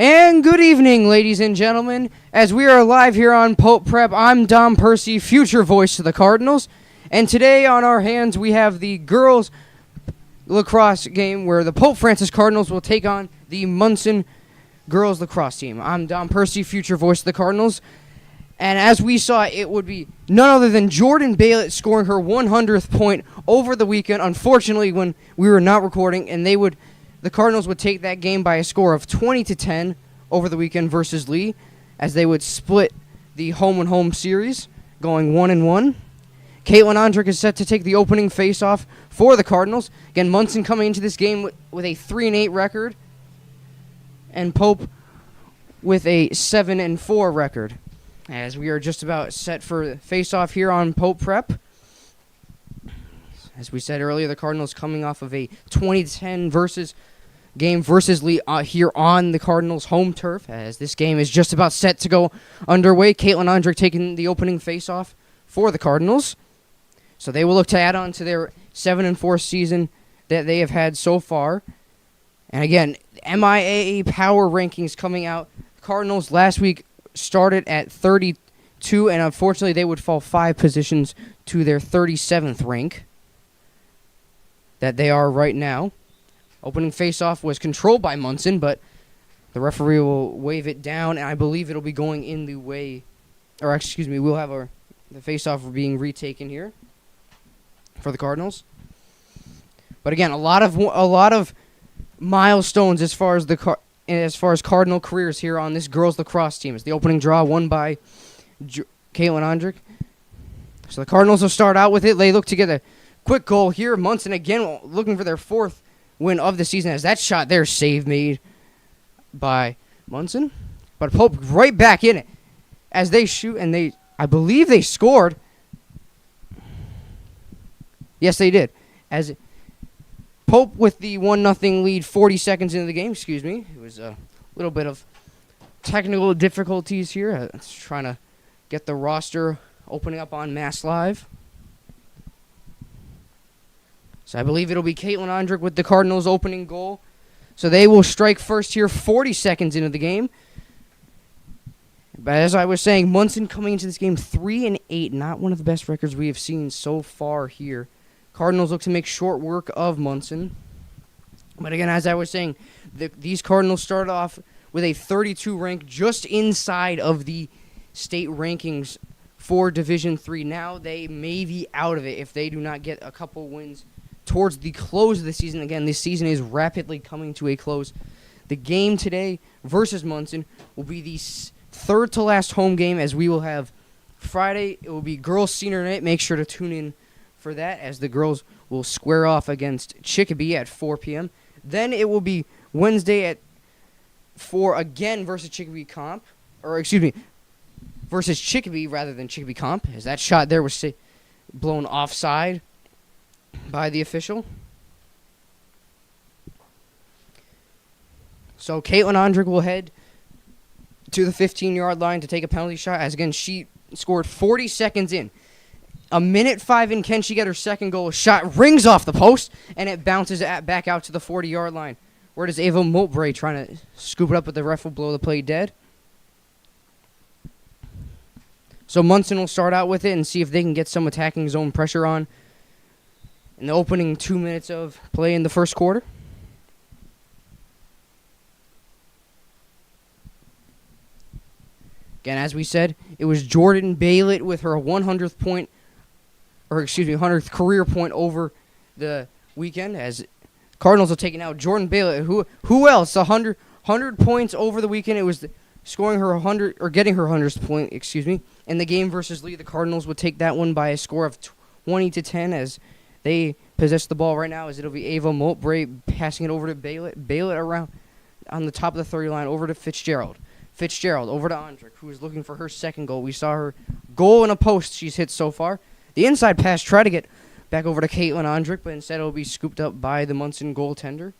And good evening, ladies and gentlemen. As we are live here on Pope Prep, I'm Dom Percy, future voice to the Cardinals. And today on our hands, we have the girls' lacrosse game where the Pope Francis Cardinals will take on the Monson girls' lacrosse team. I'm Dom Percy, future voice to the Cardinals. And as we saw, it would be none other than Jordan Baylett scoring her 100th point over the weekend. Unfortunately, when we were not recording, and the Cardinals would take that game by a score of 20-10 over the weekend versus Lee, as they would split the home-and-home series, going 1-1. Caitlin Ondrick is set to take the opening face-off for the Cardinals. Again, Monson coming into this game with a 3-8 record, and Pope with a 7-4 record. As we are just about set for face-off here on Pope Prep. As we said earlier, the Cardinals coming off of a 20-10 game versus Lee here on the Cardinals' home turf. As this game is just about set to go underway, Caitlin Ondrick taking the opening face-off for the Cardinals. So they will look to add on to their 7-4 season that they have had so far. And again, MIAA power rankings coming out. Cardinals last week started at 32, and unfortunately they would fall 5 positions to their 37th rank that they are right now. Opening face-off was controlled by Monson, but the referee will wave it down, and I believe it'll be going in the way, or excuse me, we'll have the face-off being retaken here for the Cardinals. But again, a lot of milestones as far as Cardinal careers here on this girls lacrosse team. It's the opening draw won by Caitlin Ondrick. So the Cardinals will start out with it. They look to get a quick goal here. Monson again looking for their 4th win of the season, as that shot there save made by Monson. But Pope right back in it as they shoot, and I believe they scored. Yes, they did. As Pope with the 1-0 lead 40 seconds into the game. Excuse me. It was a little bit of technical difficulties here. I was trying to get the roster opening up on Mass Live. So I believe it'll be Caitlin Ondrick with the Cardinals' opening goal. So they will strike first here 40 seconds into the game. But as I was saying, Monson coming into this game 3-8. Not one of the best records we have seen so far here. Cardinals look to make short work of Monson. But again, as I was saying, these Cardinals started off with a 32 rank just inside of the state rankings for Division III. Now they may be out of it if they do not get a couple wins towards the close of the season. Again, this season is rapidly coming to a close. The game today versus Monson will be the third to last home game, as we will have Friday. It will be girls senior night. Make sure to tune in for that, as the girls will square off against Chicopee at 4 p.m. Then it will be Wednesday at 4 again versus Chicopee Comp. Or, excuse me, versus Chicopee rather than Chicopee Comp, as that shot there was blown offside by the official. So Caitlin Ondrick will head to the 15-yard line to take a penalty shot, as again she scored 40 seconds in. 1:05 in, can she get her second goal? Shot rings off the post, and it bounces back out to the 40-yard line. Where does Ava Mowbray trying to scoop it up, but the ref will blow the play dead. So Monson will start out with it and see if they can get some attacking zone pressure on in the opening 2 minutes of play in the first quarter. Again, as we said, it was Jordan Baylett with her 100th career point over the weekend, as Cardinals are taking out Jordan Baylett. Who else? 100 points over the weekend. It was scoring her 100 or getting her 100th point, in the game versus Lee. The Cardinals would take that one by a score of 20-10, as they possess the ball right now, as it'll be Ava Mowbray passing it over to Baylett. Baylett around on the top of the 30 line over to Fitzgerald. Fitzgerald over to Ondrick, who is looking for her second goal. We saw her goal in a post she's hit so far. The inside pass tried to get back over to Caitlin Ondrick, but instead it will be scooped up by the Monson goaltender,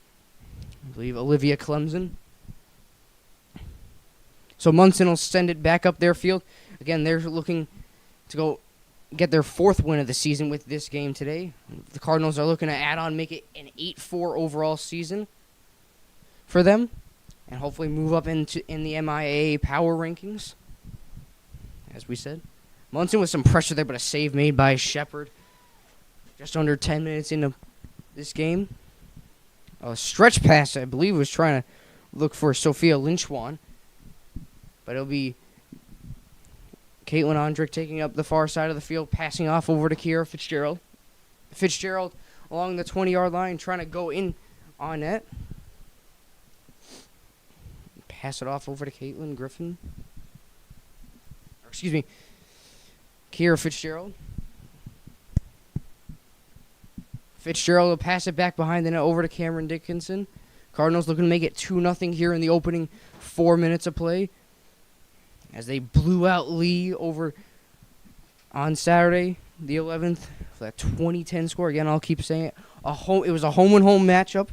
I believe Olivia Clemson. So Monson will send it back up their field. Again, they're looking to go get their 4th win of the season with this game today. The Cardinals are looking to add on, make it an 8-4 overall season for them. and hopefully move up in the MIAA power rankings. As we said, Monson with some pressure there, but a save made by Shepard. Just under 10 minutes into this game. A stretch pass, I believe, was trying to look for Sophia Lynchwan. But it'll be Caitlin Ondrick taking up the far side of the field, passing off over to Kiera Fitzgerald. Fitzgerald along the 20-yard line, trying to go in on net. Pass it off over to Caitlin Griffin. Kiera Fitzgerald. Fitzgerald will pass it back behind the net over to Cameron Dickinson. Cardinals looking to make it 2-0 here in the opening 4 minutes of play, as they blew out Lee over on Saturday, the 11th, for that 20-10 score. Again, I'll keep saying it. It was a home-and-home matchup,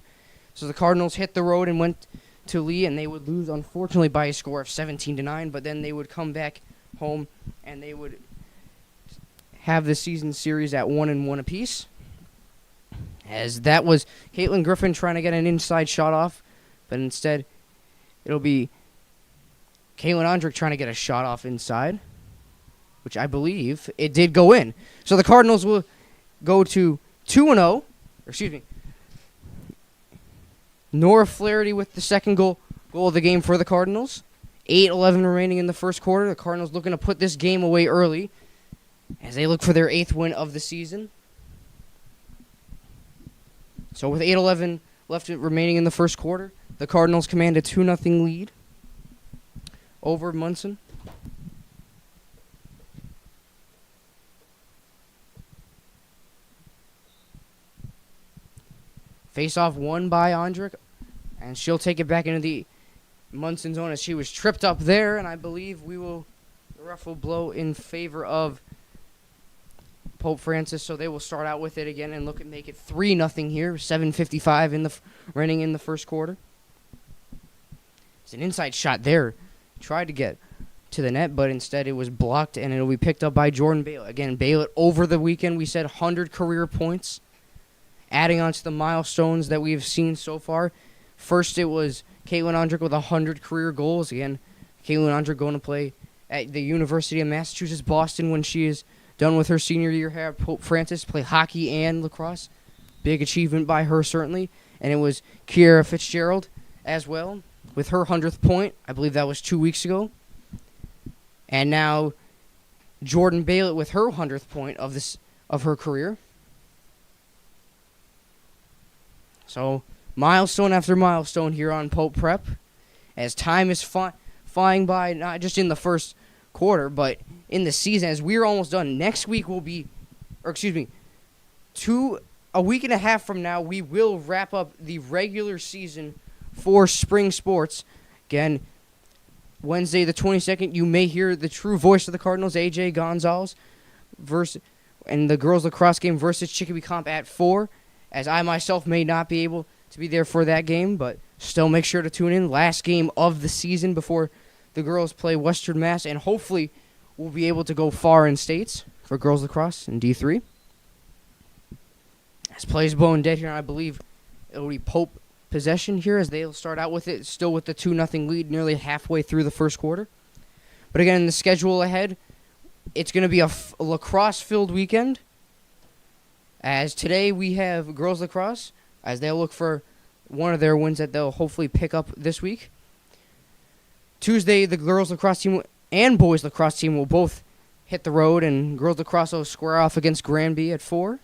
so the Cardinals hit the road and went to Lee, and they would lose, unfortunately, by a score of 17-9, but then they would come back home, and they would have the season series at 1-1 apiece. As that was Caitlin Griffin trying to get an inside shot off, but instead it'll be Caitlin Ondrick trying to get a shot off inside, which I believe it did go in. So the Cardinals will go to 2-0. Nora Flaherty with the second goal of the game for the Cardinals. 8:11 remaining in the first quarter. The Cardinals looking to put this game away early as they look for their 8th win of the season. So with 8:11 left remaining in the first quarter, the Cardinals command a 2-0 lead over Monson. Face-off won by Ondrick, and she'll take it back into the Monson zone as she was tripped up there, and I believe the ref will blow in favor of Pope Francis, so they will start out with it again and look at make it 3-0 here. 7:55 running in the first quarter. It's an inside shot there. Tried to get to the net, but instead it was blocked, and it'll be picked up by Jordan Baylett. Again, Baylett over the weekend, we said 100 career points, adding on to the milestones that we've seen so far. First, it was Caitlin Ondrick with 100 career goals. Again, Caitlin Ondrick going to play at the University of Massachusetts Boston when she is done with her senior year here at Pope Francis, play hockey and lacrosse. Big achievement by her, certainly. And it was Kiera Fitzgerald as well with her 100th point. I believe that was 2 weeks ago. And now Jordan Baylett with her 100th point of her career. So milestone after milestone here on Pope Prep, as time is flying by, not just in the first quarter, but in the season, as we're almost done. Next week will be, a week and a half from now, we will wrap up the regular season for spring sports. Again, Wednesday the 22nd, you may hear the true voice of the Cardinals, AJ Gonzalez, and the girls lacrosse game versus Chicopee Comp at 4, as I myself may not be able to be there for that game, but still make sure to tune in. Last game of the season before the girls play Western Mass, and hopefully we'll be able to go far in states for girls lacrosse in D3. As plays blown dead here, I believe it'll be Pope possession here as they'll start out with it, still with the 2-0 lead nearly halfway through the first quarter. But again, in the schedule ahead, it's going to be a lacrosse-filled weekend. As today we have girls lacrosse, as they'll look for one of their wins that they'll hopefully pick up this week. Tuesday, the girls lacrosse team and boys lacrosse team will both hit the road, and girls lacrosse will square off against Granby at 4.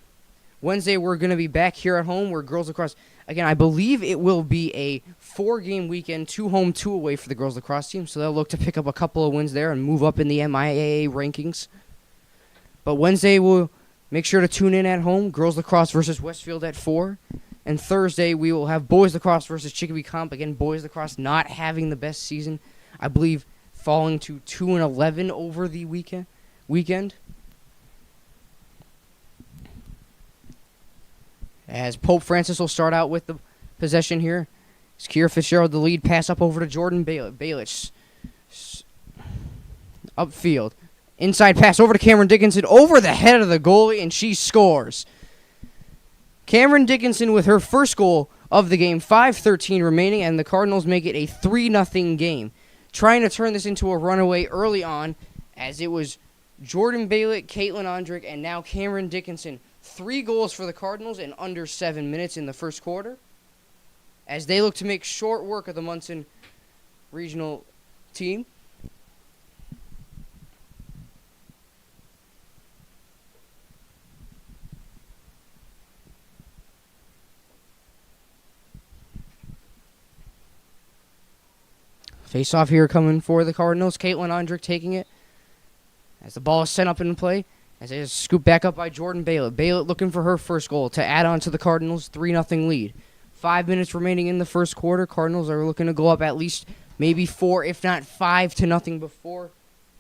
Wednesday, we're going to be back here at home where girls lacrosse, again, I believe it will be a 4-game weekend, 2 home, 2 away for the girls lacrosse team, so they'll look to pick up a couple of wins there and move up in the MIAA rankings. But Wednesday, we'll make sure to tune in at home, girls lacrosse versus Westfield at 4. And Thursday, we will have boys lacrosse versus Chicopee Comp. Again, boys lacrosse not having the best season, I believe falling to 2-11 over the weekend. As Pope Francis will start out with the possession here. It's Kiera Fitzgerald, the lead pass up over to Jordan Baylett. Baylett upfield. Inside pass over to Cameron Dickinson over the head of the goalie, and she scores. Cameron Dickinson with her first goal of the game. 5:13 remaining, and the Cardinals make it a 3-0 game. Trying to turn this into a runaway early on, as it was Jordan Baylett, Caitlin Ondrick, and now Cameron Dickinson. 3 goals for the Cardinals in under 7 minutes in the first quarter, as they look to make short work of the Monson regional team. Face off here coming for the Cardinals. Caitlin Ondrick taking it as the ball is sent up in play. As it is scooped back up by Jordan Baylett. Baylett looking for her first goal to add on to the Cardinals' 3-0 lead. 5 minutes remaining in the first quarter. Cardinals are looking to go up at least maybe 4, if not 5-0 before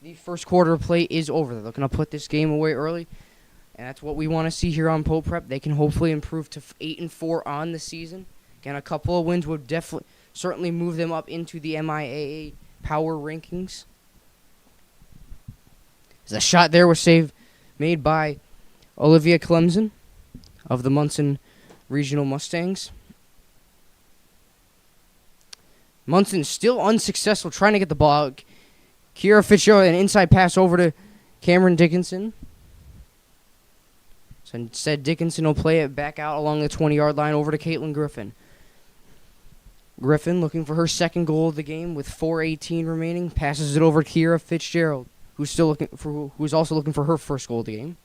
the first quarter of play is over. They're looking to put this game away early, and that's what we want to see here on Pope Prep. They can hopefully improve to 8-4 on the season. Again, a couple of wins would certainly move them up into the MIAA power rankings. The shot there was made by Olivia Clemson of the Monson Regional Mustangs. Monson still unsuccessful trying to get the ball out. Kira Fitzgerald, an inside pass over to Cameron Dickinson. So instead, Dickinson will play it back out along the 20-yard line over to Caitlin Griffin. Griffin looking for her second goal of the game with 4:18 remaining. Passes it over to Kira Fitzgerald, who's also looking for her first goal of the game.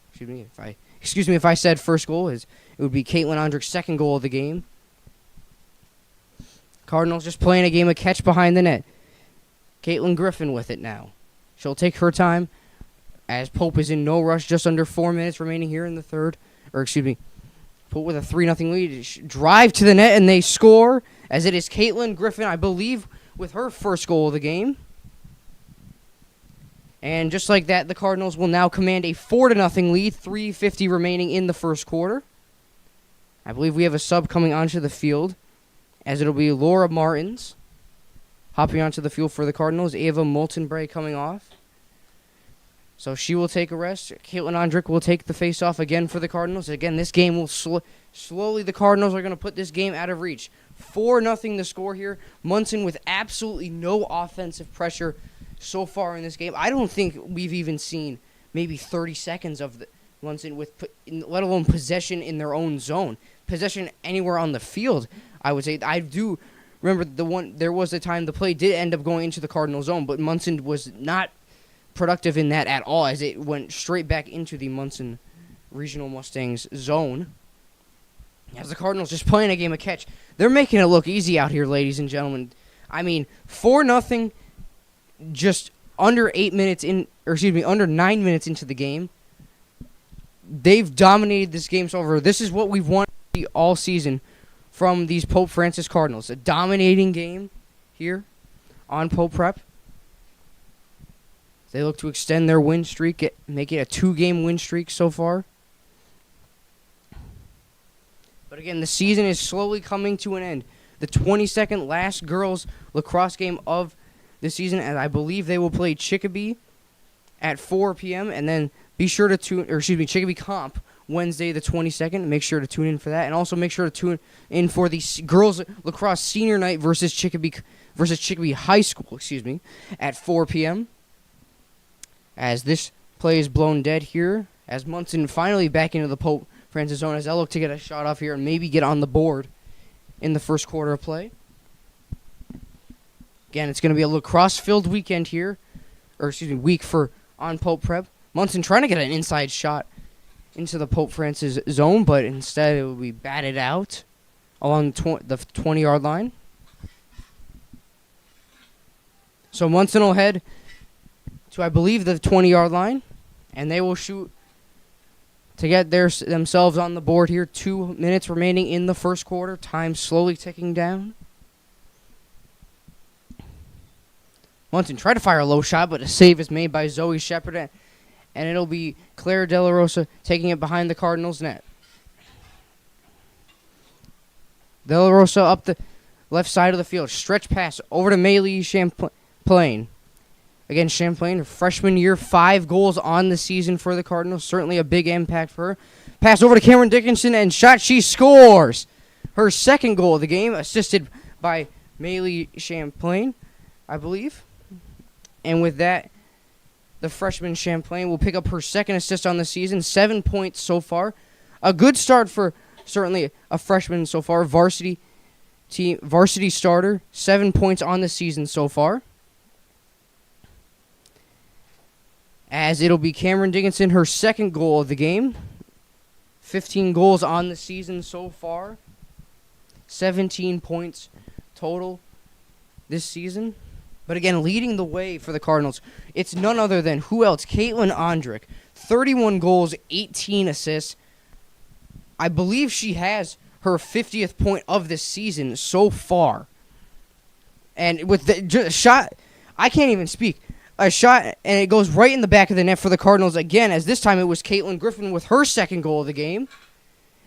Excuse me if I said first goal. It would be Caitlin Ondrick's second goal of the game. Cardinals just playing a game of catch behind the net. Caitlin Griffin with it now. She'll take her time as Pope is in no rush. Just under 4 minutes remaining here in the third. Pope with a 3-0 lead. Drive to the net and they score, as it is Caitlin Griffin, I believe, with her first goal of the game. And just like that, the Cardinals will now command a 4-0 lead. 3:50 remaining in the first quarter. I believe we have a sub coming onto the field, as it'll be Laura Martins hopping onto the field for the Cardinals. Ava Moultonbray coming off. So she will take a rest. Caitlin Ondrick will take the face-off again for the Cardinals. Again, this game will slowly, the Cardinals are going to put this game out of reach. 4-0 the score here. Monson with absolutely no offensive pressure so far in this game. I don't think we've even seen maybe 30 seconds of the Monson with, let alone possession in their own zone. Possession anywhere on the field, I would say. I do remember there was a time the play did end up going into the Cardinal zone, but Monson was not productive in that at all, as it went straight back into the Monson Regional Mustangs zone. As the Cardinals just playing a game of catch. They're making it look easy out here, ladies and gentlemen. I mean, 4-0, just under 9 minutes into the game. They've dominated this game so far. This is what we've wanted to see all season from these Pope Francis Cardinals. A dominating game here on Pope Prep. They look to extend their win streak, make it a 2-game win streak so far. But again, the season is slowly coming to an end. The 22nd last girls lacrosse game of the season, and I believe they will play Chicopee at 4 p.m. And then be sure to Chicopee Comp Wednesday the 22nd. Make sure to tune in for that, and also make sure to tune in for the girls lacrosse senior night versus Chicopee High School, at 4 p.m. As this play is blown dead here, as Monson finally back into the Pope Francis zone, as they'll look to get a shot off here and maybe get on the board in the first quarter of play. Again, it's going to be a lacrosse-filled weekend here, week for on Pope Prep. Monson trying to get an inside shot into the Pope Francis zone, but instead it will be batted out along the 20-yard line. So Monson will head to, I believe, the 20-yard line, and they will shoot to get themselves on the board here. 2 minutes remaining in the first quarter. Time slowly ticking down. Monson tried to fire a low shot, but a save is made by Zoe Shepard, and it'll be Claire De La Rosa taking it behind the Cardinals' net. De La Rosa up the left side of the field. Stretch pass over to Maylee Champlain. Again, Champlain, freshman year, 5 goals on the season for the Cardinals. Certainly a big impact for her. Pass over to Cameron Dickinson, and shot, she scores. her second goal of the game, assisted by MIAA Champlain, I believe. And with that, the freshman Champlain will pick up her second assist on the season, 7 points so far. A good start for certainly a freshman so far. Varsity starter, 7 points on the season so far. As it'll be Cameron Dickinson, her second goal of the game. 15 goals on the season so far. 17 points total this season. But again, leading the way for the Cardinals, it's none other than who else? Caitlin Ondrick. 31 goals, 18 assists. I believe she has her 50th point of the season so far. And with the shot, I can't even speak. A shot, and it goes right in the back of the net for the Cardinals again, as this time it was Caitlin Griffin with her second goal of the game.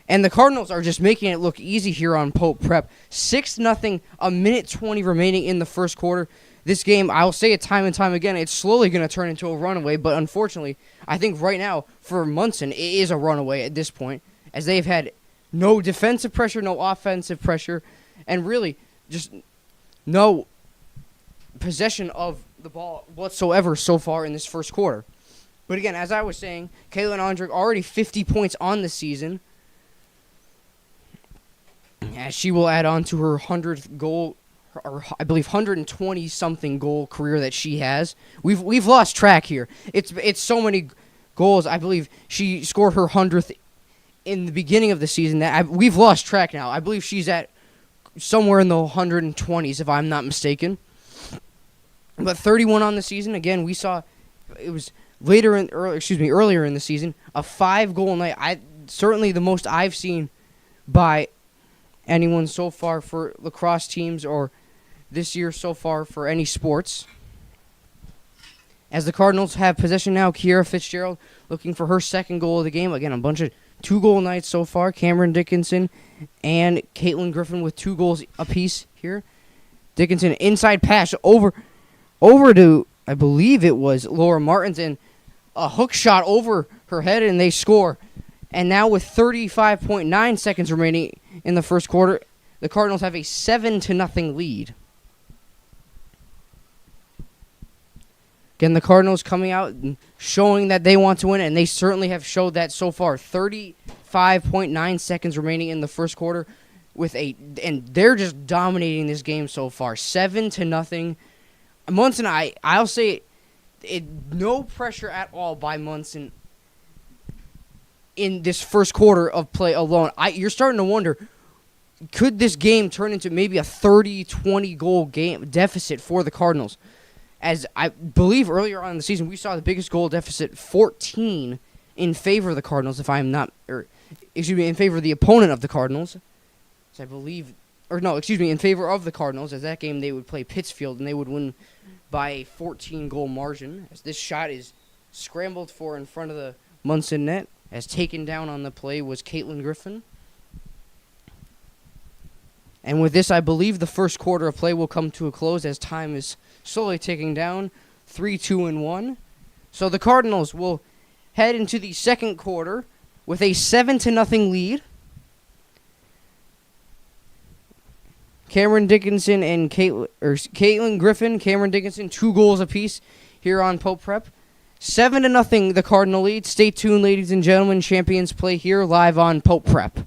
And the Cardinals are just making it look easy here on Pope Prep. 6-0, a minute 20 remaining in the first quarter. This game, I'll say it time and time again, it's slowly going to turn into a runaway, but unfortunately, I think right now, for Monson, it is a runaway at this point, as they've had no defensive pressure, no offensive pressure, and really just no possession of the ball whatsoever so far in this first quarter. But again, as I was saying, Caitlin Ondrick already 50 points on the season, as she will add on to her 100th goal, or I believe 120-something goal career that she has. We've lost track here. It's so many goals. I believe she scored her 100th in the beginning of the season. We've lost track now. I believe she's at somewhere in the 120s, if I'm not mistaken. But 31 on the season. Again, we saw it was earlier in the season, a 5-goal night. Certainly the most I've seen by anyone so far for lacrosse teams, or this year so far for any sports. As the Cardinals have possession now, Kiera Fitzgerald looking for her second goal of the game. Again, a bunch of 2-goal nights so far. Cameron Dickinson and Caitlin Griffin with 2 goals apiece here. Dickinson inside pass over to, I believe it was Laura Martins, and a hook shot over her head, and they score. And now with 35.9 seconds remaining in the first quarter, the Cardinals have a 7-0 lead. Again, the Cardinals coming out and showing that they want to win, and they certainly have showed that so far. 35.9 seconds remaining in the first quarter, and they're just dominating this game so far. 7-0. Monson, I'll say it, no pressure at all by Monson in this first quarter of play alone. You're starting to wonder, could this game turn into maybe a 30-20 goal game deficit for the Cardinals? As I believe earlier on in the season, we saw the biggest goal deficit, 14, in favor of the Cardinals, in favor of the opponent of the Cardinals. So I believe, in favor of the Cardinals, as that game they would play Pittsfield, and they would win by a 14-goal margin. As this shot is scrambled for in front of the Monson net, as taken down on the play was Caitlin Griffin. And with this, I believe the first quarter of play will come to a close as time is slowly ticking down, 3-2-1. So the Cardinals will head into the second quarter with a 7-0 lead. Cameron Dickinson and Caitlin Griffin, Cameron Dickinson, 2 goals apiece here on Pope Prep. 7-0 the Cardinal lead. Stay tuned, ladies and gentlemen. Champions play here live on Pope Prep.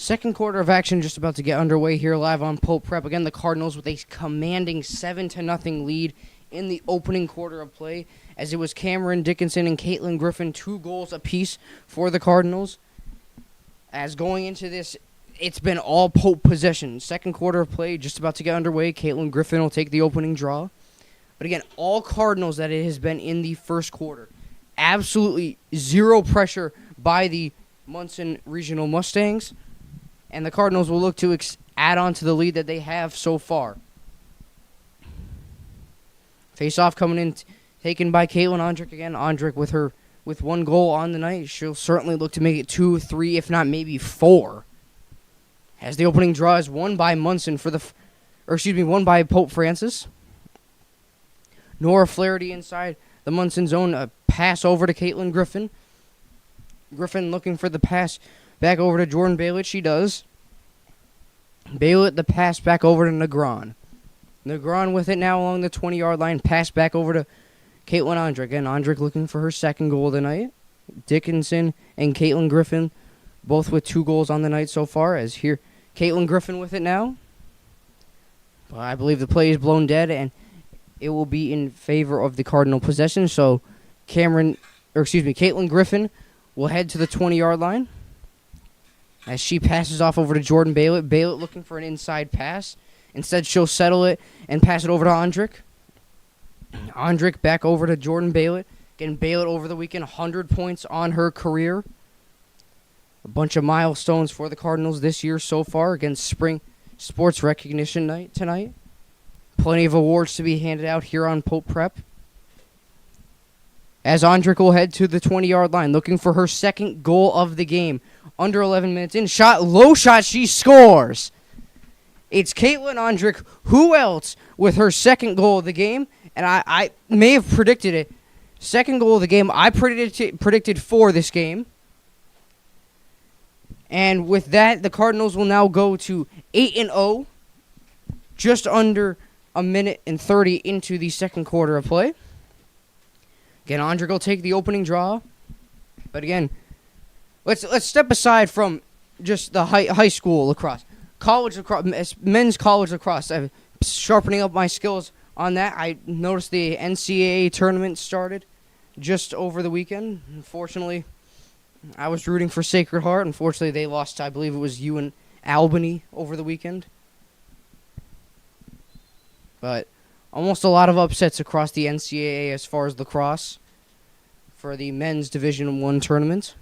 Second quarter of action just about to get underway here live on Pope Prep. Again, the Cardinals with a commanding 7-0 lead in the opening quarter of play, as it was Cameron Dickinson and Caitlin Griffin, 2 goals apiece for the Cardinals. As going into this, it's been all Pope possession. Second quarter of play just about to get underway. Caitlin Griffin will take the opening draw. But again, all Cardinals that it has been in the first quarter. Absolutely zero pressure by the Monson Regional Mustangs. And the Cardinals will look to add on to the lead that they have so far. Face-off coming in, taken by Caitlin Ondrick again. Ondrick with 1 goal on the night. She'll certainly look to make it 2, 3, if not maybe 4. As the opening draw is won by Monson won by Pope Francis. Nora Flaherty inside the Monson zone. A pass over to Caitlin Griffin. Griffin looking for the pass back over to Jordan Baylett. She does. Baylett the pass back over to Negron. Negron with it now along the 20-yard line. Pass back over to Caitlin Ondrick. Again, Ondrick looking for her second goal of the night. Dickinson and Caitlin Griffin both with 2 goals on the night so far. As here, Caitlin Griffin with it now. But I believe the play is blown dead, and it will be in favor of the Cardinal possession. So Caitlin Griffin will head to the 20-yard line as she passes off over to Jordan Baylett. Baylett looking for an inside pass. Instead, she'll settle it and pass it over to Ondrick. Ondrick back over to Jordan Baylett. Again, Baylett over the weekend, 100 points on her career. A bunch of milestones for the Cardinals this year so far against Spring Sports Recognition Night tonight. Plenty of awards to be handed out here on Pope Prep. As Ondrick will head to the 20-yard line, looking for her second goal of the game. Under 11 minutes in. Low shot, she scores. It's Caitlin Ondrick. Who else with her second goal of the game? And I may have predicted it. Second goal of the game. I predicted for this game. And with that, the Cardinals will now go to 8-0. Just under a minute and 30 into the second quarter of play. Again, Ondrick will take the opening draw. But again, let's step aside from just the high school lacrosse. College lacrosse, men's college lacrosse. I'm sharpening up my skills on that. I noticed the NCAA tournament started just over the weekend. Unfortunately, I was rooting for Sacred Heart. Unfortunately, they lost, I believe it was you and Albany over the weekend. But almost a lot of upsets across the NCAA as far as lacrosse for the men's Division I tournament.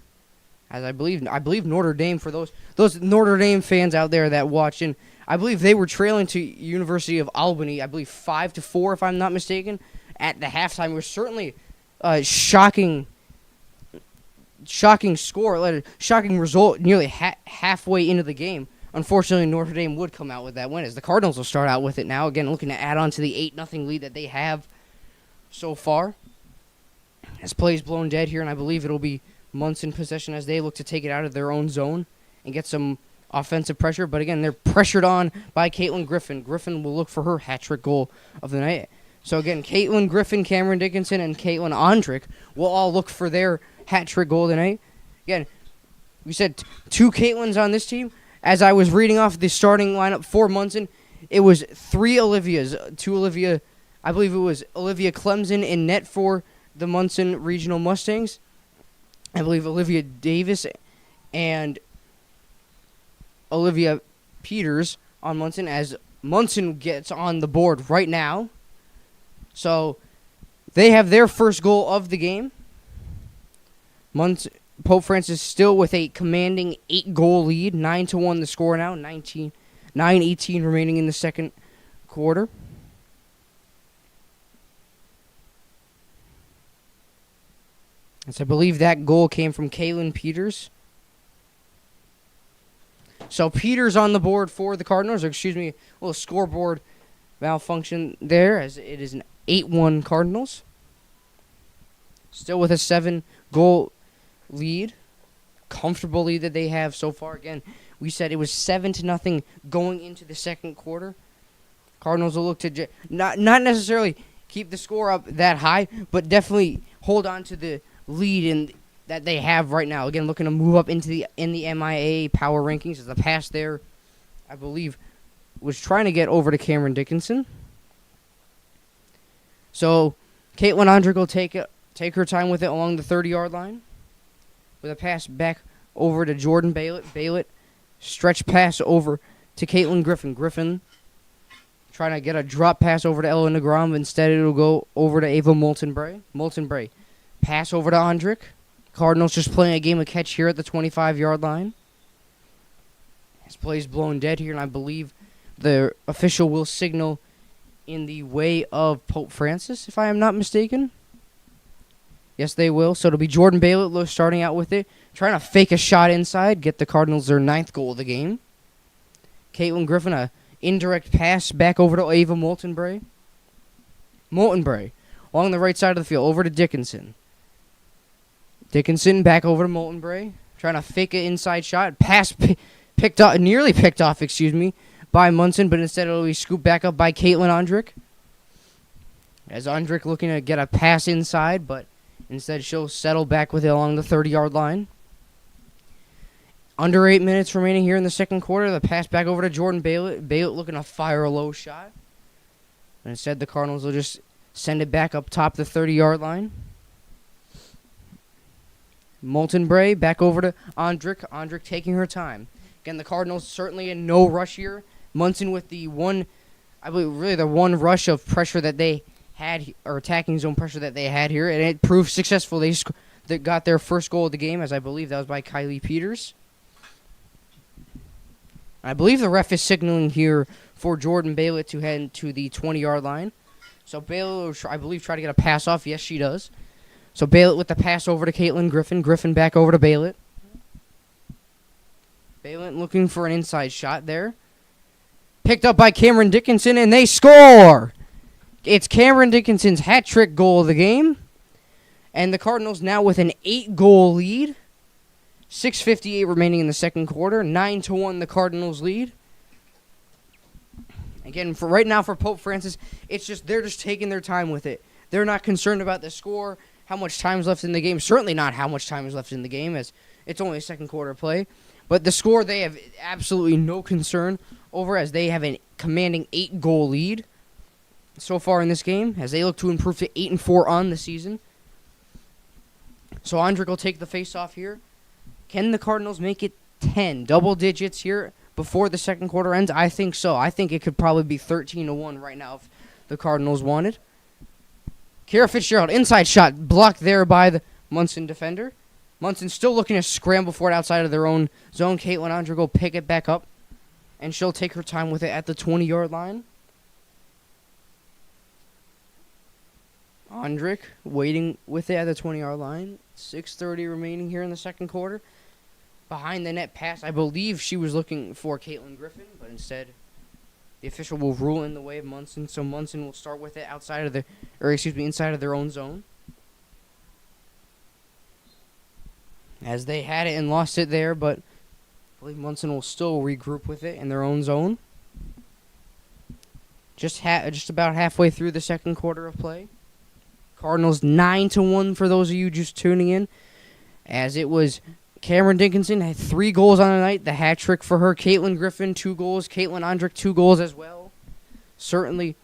As I believe Notre Dame, for those Notre Dame fans out there that watch, and I believe they were trailing to University of Albany, I believe 5-4 if I'm not mistaken, at the halftime. It was certainly a shocking score, shocking result nearly halfway into the game. Unfortunately, Notre Dame would come out with that win, as the Cardinals will start out with it now, again looking to add on to the 8-0 lead that they have so far. As play is blown dead here, and I believe it'll be Monson possession as they look to take it out of their own zone and get some offensive pressure. But again, they're pressured on by Caitlin Griffin. Griffin will look for her hat-trick goal of the night. So again, Caitlin Griffin, Cameron Dickinson, and Caitlin Ondrick will all look for their hat-trick goal tonight. Again, we said 2 Caitlins on this team. As I was reading off the starting lineup for Monson, it was 3 Olivias. 2 Olivia, I believe it was Olivia Clemson in net for the Monson Regional Mustangs. I believe Olivia Davis and Olivia Peters on Monson, as Monson gets on the board right now. So they have their first goal of the game. Pope Francis still with a commanding 8-goal lead, 9-1 the score now, 9:18 remaining in the second quarter. As I believe that goal came from Kaylin Peters. So Peters on the board for the Cardinals, or excuse me, a little scoreboard malfunction there, as it is an 8-1 Cardinals. Still with a 7-goal lead. Comfortable lead that they have so far. Again, we said it was 7-0 going into the second quarter. Cardinals will look to not necessarily keep the score up that high, but definitely hold on to the lead that they have right now. Again, looking to move up into the MIAA power rankings. As the pass there, I believe, was trying to get over to Cameron Dickinson. So Caitlin Ondrick will take her time with it along the 30-yard line. With a pass back over to Jordan Baylett. Baylett, stretch pass over to Caitlin Griffin. Griffin trying to get a drop pass over to Ella Negrom. Instead, it'll go over to Ava Moulton-Bray. Moulton-Bray, pass over to Ondrick. Cardinals just playing a game of catch here at the 25-yard line. This play's blown dead here, and I believe the official will signal in the way of Pope Francis, if I am not mistaken. Yes, they will. So it'll be Jordan Baylett starting out with it, trying to fake a shot inside, get the Cardinals their 9th goal of the game. Caitlin Griffin, a indirect pass back over to Ava Moulton-Bray. Moulton-Bray, along the right side of the field, over to Dickinson. Dickinson back over to Moulton-Bray, trying to fake an inside shot. Pass nearly picked off, by Monson, but instead it'll be scooped back up by Caitlin Ondrick. As Ondrick looking to get a pass inside, but instead she'll settle back with it along the 30-yard line. Under 8 minutes remaining here in the second quarter. The pass back over to Jordan Baylett. Baylett looking to fire a low shot. And instead the Cardinals will just send it back up top the 30-yard line. Moulton-Bray back over to Ondrick. Ondrick taking her time. Again, the Cardinals certainly in no rush here. Monson with the one rush of pressure that they had, or attacking zone pressure that they had here, and it proved successful. They got their first goal of the game, as I believe that was by Kylie Peters. I believe the ref is signaling here for Jordan Baylett to head to the 20-yard line. So Baylett will, I believe, try to get a pass off. Yes, she does. So Baylett with the pass over to Caitlin Griffin. Griffin back over to Baylett. Baylett looking for an inside shot there. Picked up by Cameron Dickinson, and they score! It's Cameron Dickinson's hat-trick goal of the game. And the Cardinals now with an 8-goal lead. 6:58 remaining in the second quarter. 9-1 the Cardinals lead. Again, for right now for Pope Francis, they're just taking their time with it. They're not concerned about the score, how much time is left in the game. Certainly not how much time is left in the game, as it's only a second quarter play. But the score they have absolutely no concern over, as they have a commanding 8-goal lead so far in this game, as they look to improve to 8-4 on the season. So Ondrick will take the face-off here. Can the Cardinals make it 10 double digits here before the second quarter ends? I think so. I think it could probably be 13-1 right now if the Cardinals wanted. Kara Fitzgerald, inside shot, blocked there by the Monson defender. Monson still looking to scramble for it outside of their own zone. Caitlin Ondrick will pick it back up, and she'll take her time with it at the 20-yard line. Ondrick waiting with it at the 20-yard line. 6:30 remaining here in the second quarter. Behind the net pass, I believe she was looking for Caitlin Griffin, but instead the official will rule in the way of Monson. So Monson will start with it inside of their own zone. As they had it and lost it there, but I believe Monson will still regroup with it in their own zone. Just about halfway through the second quarter of play. Cardinals 9-1 for those of you just tuning in, as it was Cameron Dickinson had 3 goals on the night, the hat trick for her. Caitlin Griffin 2 goals, Caitlin Ondrick 2 goals as well. Certainly.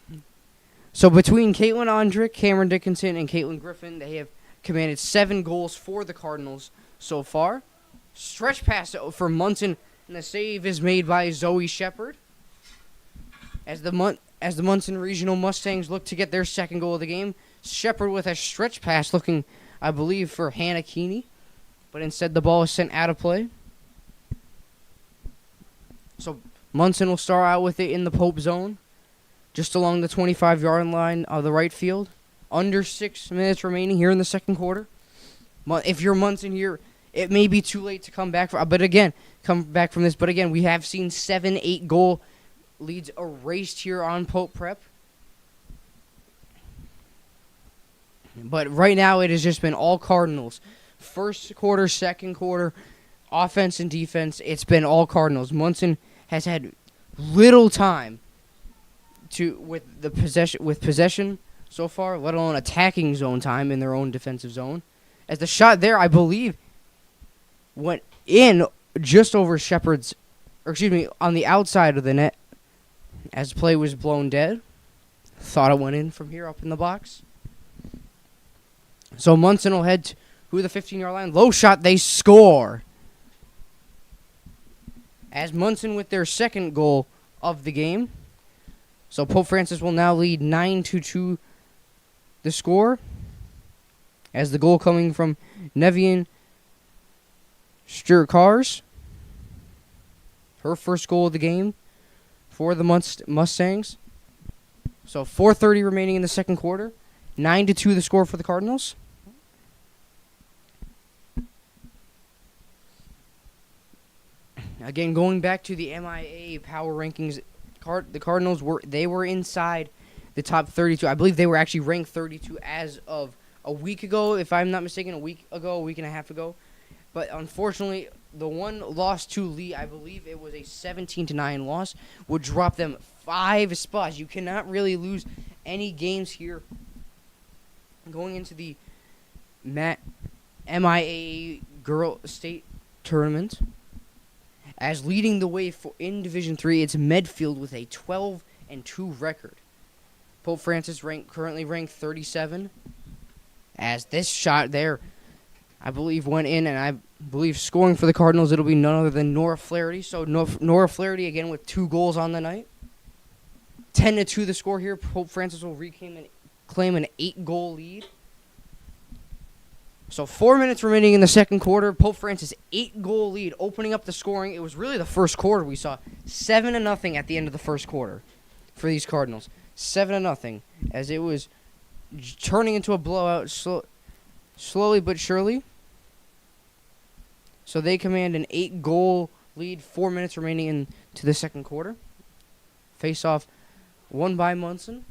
So between Caitlin Ondrick, Cameron Dickinson, and Caitlin Griffin, they have commanded 7 goals for the Cardinals so far. Stretch pass for Monson, and the save is made by Zoe Shepard. As the Monson Regional Mustangs look to get their second goal of the game, Shepard with a stretch pass looking, I believe, for Hannah Keeney. But instead the ball is sent out of play. So Monson will start out with it in the Pope zone, just along the 25-yard line of the right field. Under 6 minutes remaining here in the second quarter. If you're Monson here, it may be too late to come back from this. But again, we have seen 7-8 goal leads erased here on Pope Prep. But right now it has just been all Cardinals. First quarter, second quarter, offense and defense, it's been all Cardinals. Monson has had little time with possession so far, let alone attacking zone time in their own defensive zone. as the shot there, I believe, went in just over Shepard's, on the outside of the net as play was blown dead. Thought it went in from here up in the box. So Monson will head to the 15-yard line. Low shot, they score. As Monson with their second goal of the game. So Pope Francis will now lead 9-2 the score. As the goal coming from Nevian Sturkars. Her first goal of the game for the Mustangs. So 4:30 remaining in the second quarter. 9-2 the score for the Cardinals. Again, going back to the MIAA power rankings, the Cardinals were inside the top 32. I believe they were actually ranked 32 as of a week ago, if I'm not mistaken, a week and a half ago. But unfortunately, the one loss to Lee, I believe it was a 17-9 loss, would drop them 5 spots. You cannot really lose any games here going into the MIAA Girl State Tournament. As leading the way in Division 3, it's Medfield with a 12-2 record. Pope Francis currently ranked 37. As this shot there, I believe, went in, and I believe scoring for the Cardinals, it'll be none other than Nora Flaherty. So Nora Flaherty again with 2 goals on the night. 10-2 the score here. Pope Francis will claim an 8-goal lead. So 4 minutes remaining in the second quarter. Pope Francis 8-goal lead, opening up the scoring. It was really the first quarter we saw 7-0 at the end of the first quarter for these Cardinals. 7-0 as it was turning into a blowout slowly but surely. So they command an 8-goal lead. 4 minutes remaining into the second quarter. Face-off won by Monson.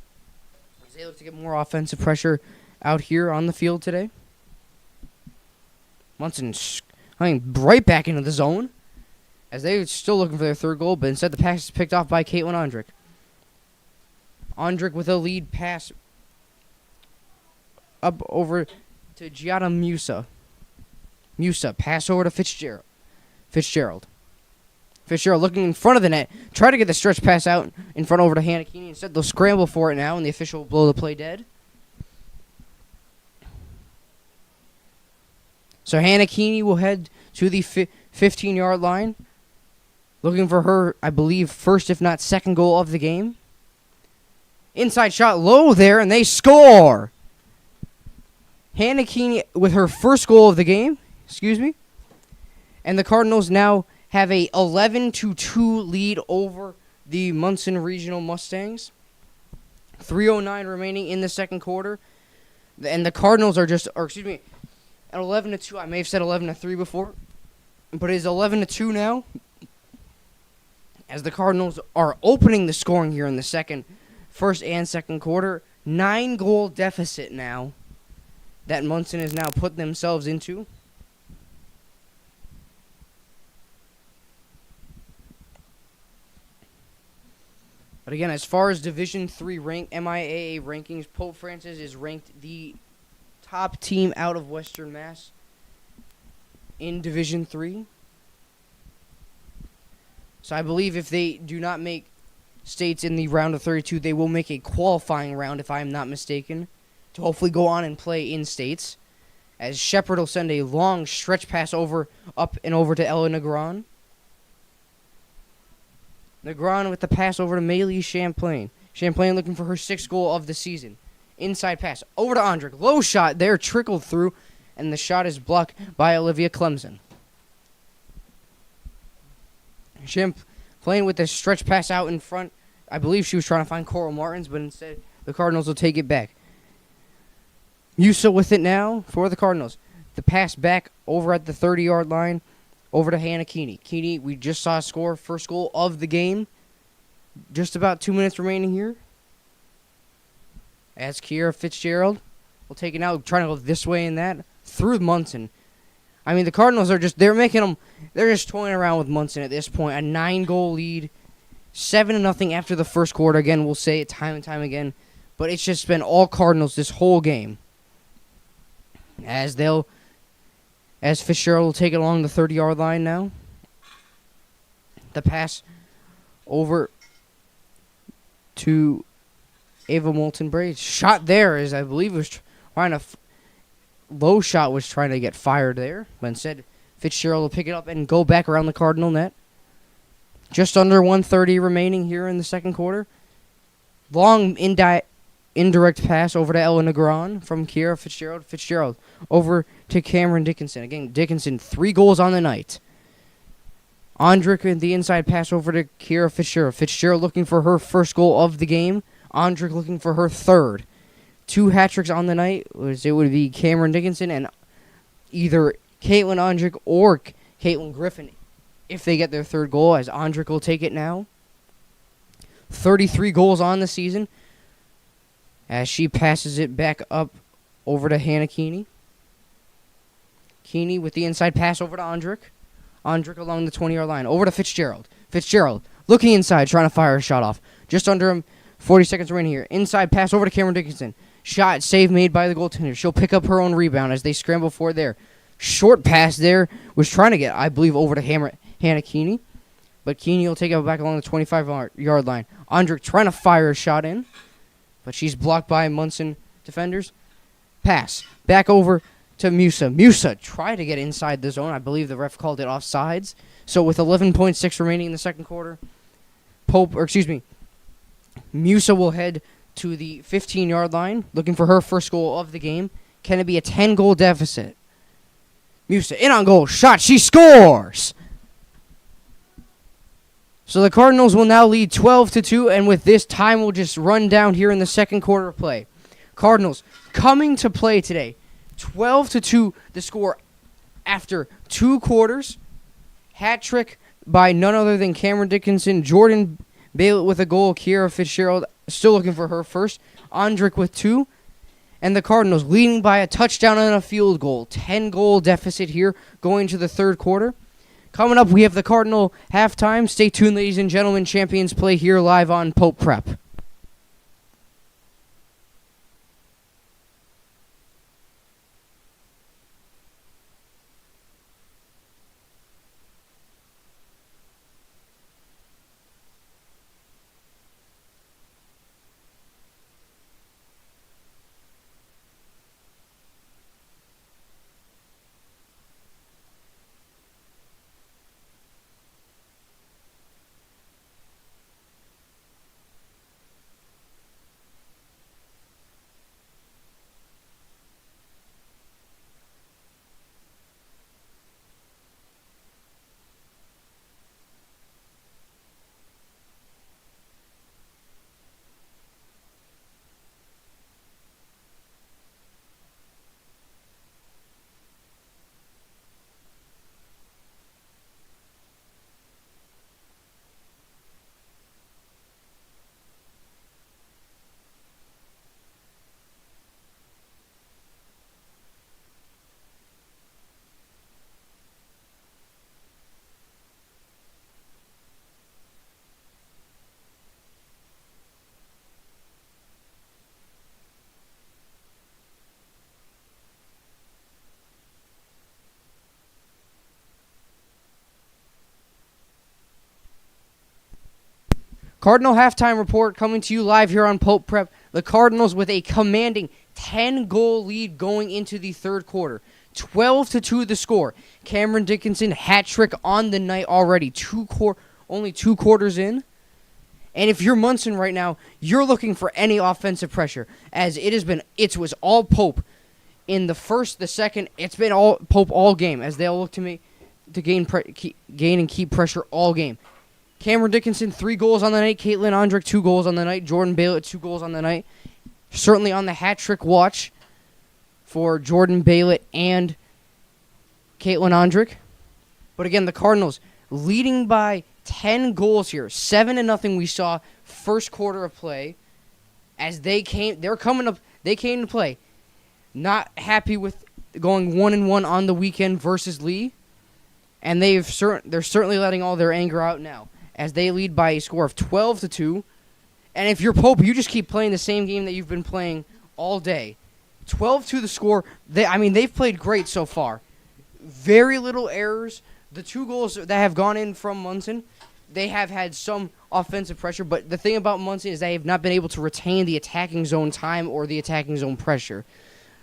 He's able to get more offensive pressure out here on the field today. Monson right back into the zone as they're still looking for their third goal, but instead the pass is picked off by Caitlin Ondrick. Ondrick with a lead pass up over to Gianna Musa. Musa, pass over to Fitzgerald. Fitzgerald looking in front of the net, try to get the stretch pass out in front over to Hannah Keeney. Instead, they'll scramble for it now, and the official will blow the play dead. So Hannah Keeney will head to the 15-yard line, looking for her, I believe, first if not second goal of the game. Inside shot low there, and they score. Hannah Keeney with her first goal of the game. And the Cardinals now have a 11-2 lead over the Monson Regional Mustangs. 3:09 remaining in the second quarter. And the Cardinals are at 11-2. I may have said 11-3 before, but it is 11-2 now. As the Cardinals are opening the scoring here in the first and second quarter, 9-goal deficit now that Monson has now put themselves into. But again, as far as Division 3 MIAA rankings, Pope Francis is ranked the top team out of Western Mass in Division 3. So I believe if they do not make states in the round of 32, they will make a qualifying round, if I am not mistaken, to hopefully go on and play in states. As Shepard will send a long stretch pass up and over to Ella Negron. Negron with the pass over to Maylee Champlain. Champlain looking for her 6th goal of the season. Inside pass over to Ondrick. Low shot there, trickled through, and the shot is blocked by Olivia Clemson. Champlain with the stretch pass out in front. I believe she was trying to find Coral Martins, but instead the Cardinals will take it back. Musa with it now for the Cardinals. The pass back over at the 30-yard line over to Hannah Keeney. Keeney, we just saw score first goal of the game. Just about 2 minutes remaining here. As Kiera Fitzgerald will take it out, trying to go this way and that through Monson. I mean, the Cardinals are they're just toying around with Monson at this point. A 9-goal lead, 7-0 after the first quarter. Again, we'll say it time and time again, but it's just been all Cardinals this whole game. As they'll as Fitzgerald will take it along the 30-yard line now. The pass over to Ava Moulton-Bray. Shot there is, I believe, was trying to low shot was trying to get fired there, but instead Fitzgerald will pick it up and go back around the Cardinal net. Just under 1:30 remaining here in the second quarter. Long indirect pass over to Ella Negron from Kiera Fitzgerald. Fitzgerald over to Cameron Dickinson. Again, Dickinson, 3 goals on the night. Andrick with the inside pass over to Kiera Fitzgerald. Fitzgerald looking for her first goal of the game. Andrick looking for her third. 2 hat tricks on the night. It would be Cameron Dickinson and either Caitlin Andrick or Caitlin Griffin if they get their third goal, as Andrick will take it now. 33 goals on the season as she passes it back up over to Hannah Keeney. Keeney with the inside pass over to Andrick. Andrick along the 20-yard line. Over to Fitzgerald. Fitzgerald looking inside, trying to fire a shot off. Just under him, 40 seconds remaining here. Inside pass over to Cameron Dickinson. Shot, save made by the goaltender. She'll pick up her own rebound as they scramble for it there. Short pass there. Was trying to get, I believe, over to Hannah Keeney. But Keeney will take it back along the 25-yard line. Andrick trying to fire a shot in. But she's blocked by Monson defenders. Pass. Back over to Musa. Musa tried to get inside the zone. I believe the ref called it offsides. So with 11.6 remaining in the second quarter, Musa will head to the 15-yard line, looking for her first goal of the game. Can it be a 10-goal deficit? Musa in on goal. Shot. She scores! So the Cardinals will now lead 12-2, and with this, time will just run down here in the second quarter of play. Cardinals coming to play today. 12-2 the score after 2 quarters. Hat trick by none other than Cameron Dickinson. Jordan Baylett with a goal. Kiera Fitzgerald still looking for her first. Andrick with 2. And the Cardinals leading by a touchdown and a field goal. 10-goal deficit here going to the third quarter. Coming up, we have the Cardinal halftime. Stay tuned, ladies and gentlemen. Champions play here live on Pope Prep. Cardinal halftime report coming to you live here on Pope Prep. The Cardinals with a commanding 10-goal lead going into the third quarter. 12-2 the score. Cameron Dickinson hat trick on the night already. Only 2 quarters in. And if you're Monson right now, you're looking for any offensive pressure, as it was all Pope in the first, the second. It's been all Pope all game, as they'll look to gain and keep pressure all game. Cameron Dickinson, 3 goals on the night. Caitlin Andrick, 2 goals on the night. Jordan Baylett, 2 goals on the night. Certainly on the hat trick watch for Jordan Baylett and Caitlin Andrick. But again, the Cardinals leading by 10 goals here. 7-0 we saw first quarter of play. As they came to play. Not happy with going 1-1 on the weekend versus Lee. And they're certainly letting all their anger out now, as they lead by a score of 12-2. And if you're Pope, you just keep playing the same game that you've been playing all day. 12-2 the score. They've played great so far. very little errors. The 2 goals that have gone in from Monson, they have had some offensive pressure, but the thing about Monson is they have not been able to retain the attacking zone time or the attacking zone pressure.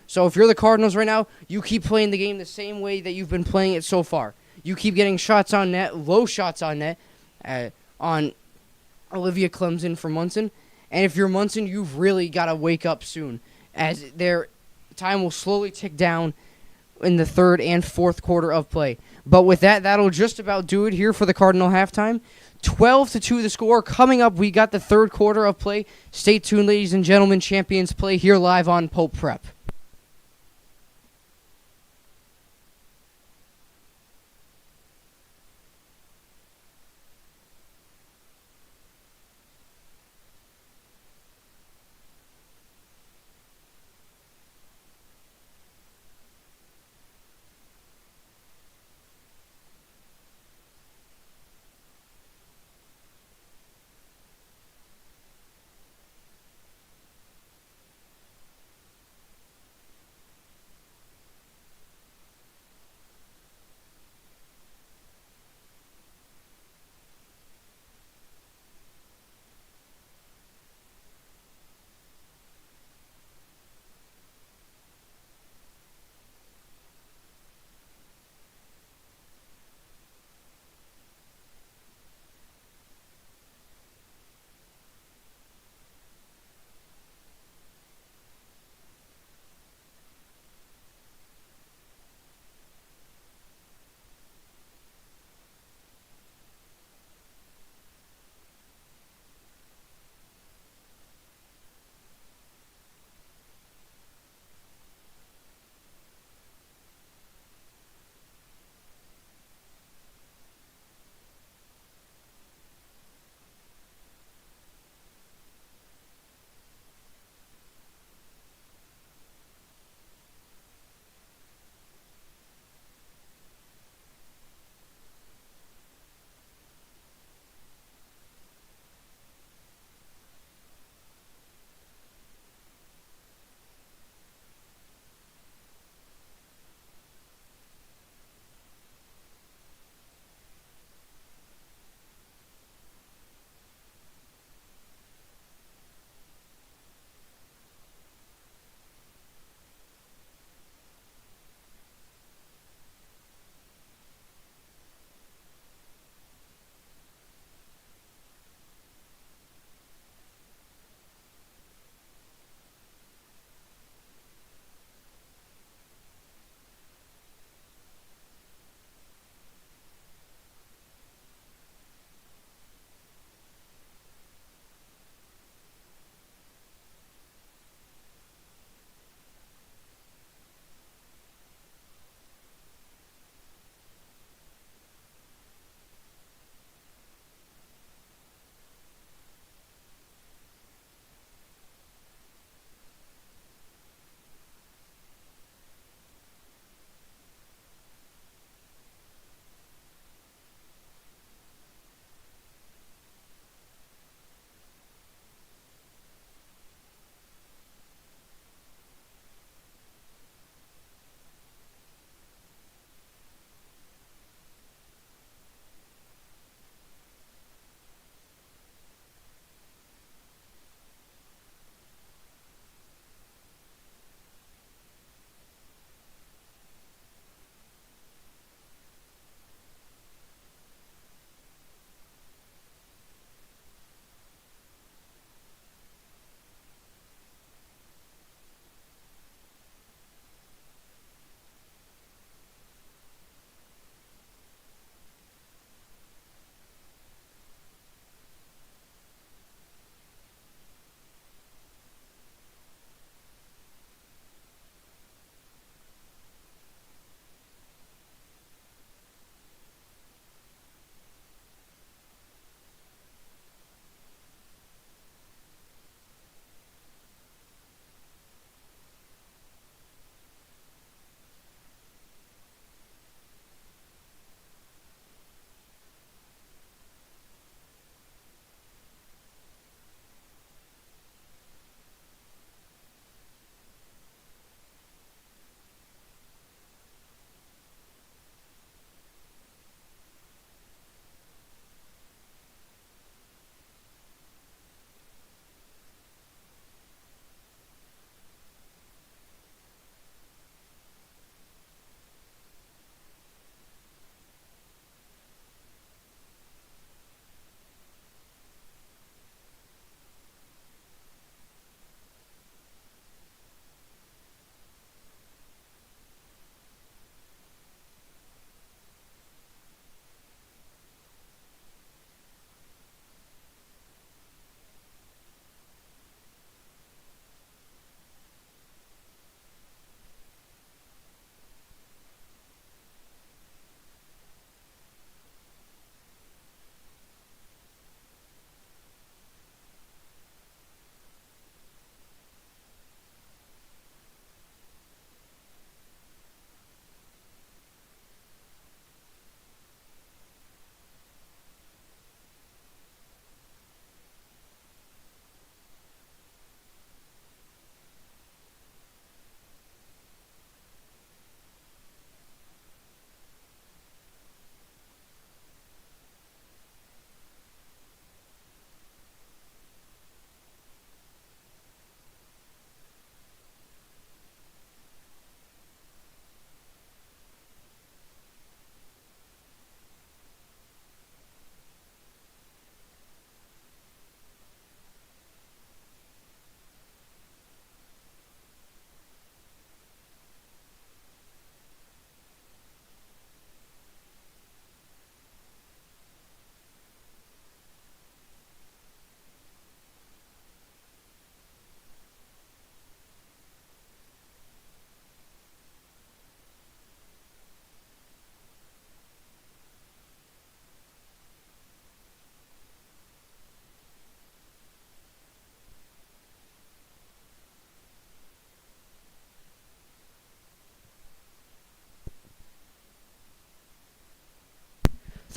So if you're the Cardinals right now, you keep playing the game the same way that you've been playing it so far. You keep getting shots on net, low shots on net, on Olivia Clemson for Monson. And if you're Monson, you've really got to wake up soon, as their time will slowly tick down in the third and fourth quarter of play. But with that, that'll just about do it here for the Cardinal halftime. 12-2 the score. Coming up, we got the third quarter of play. Stay tuned, ladies and gentlemen. Champions play here live on Pope Prep.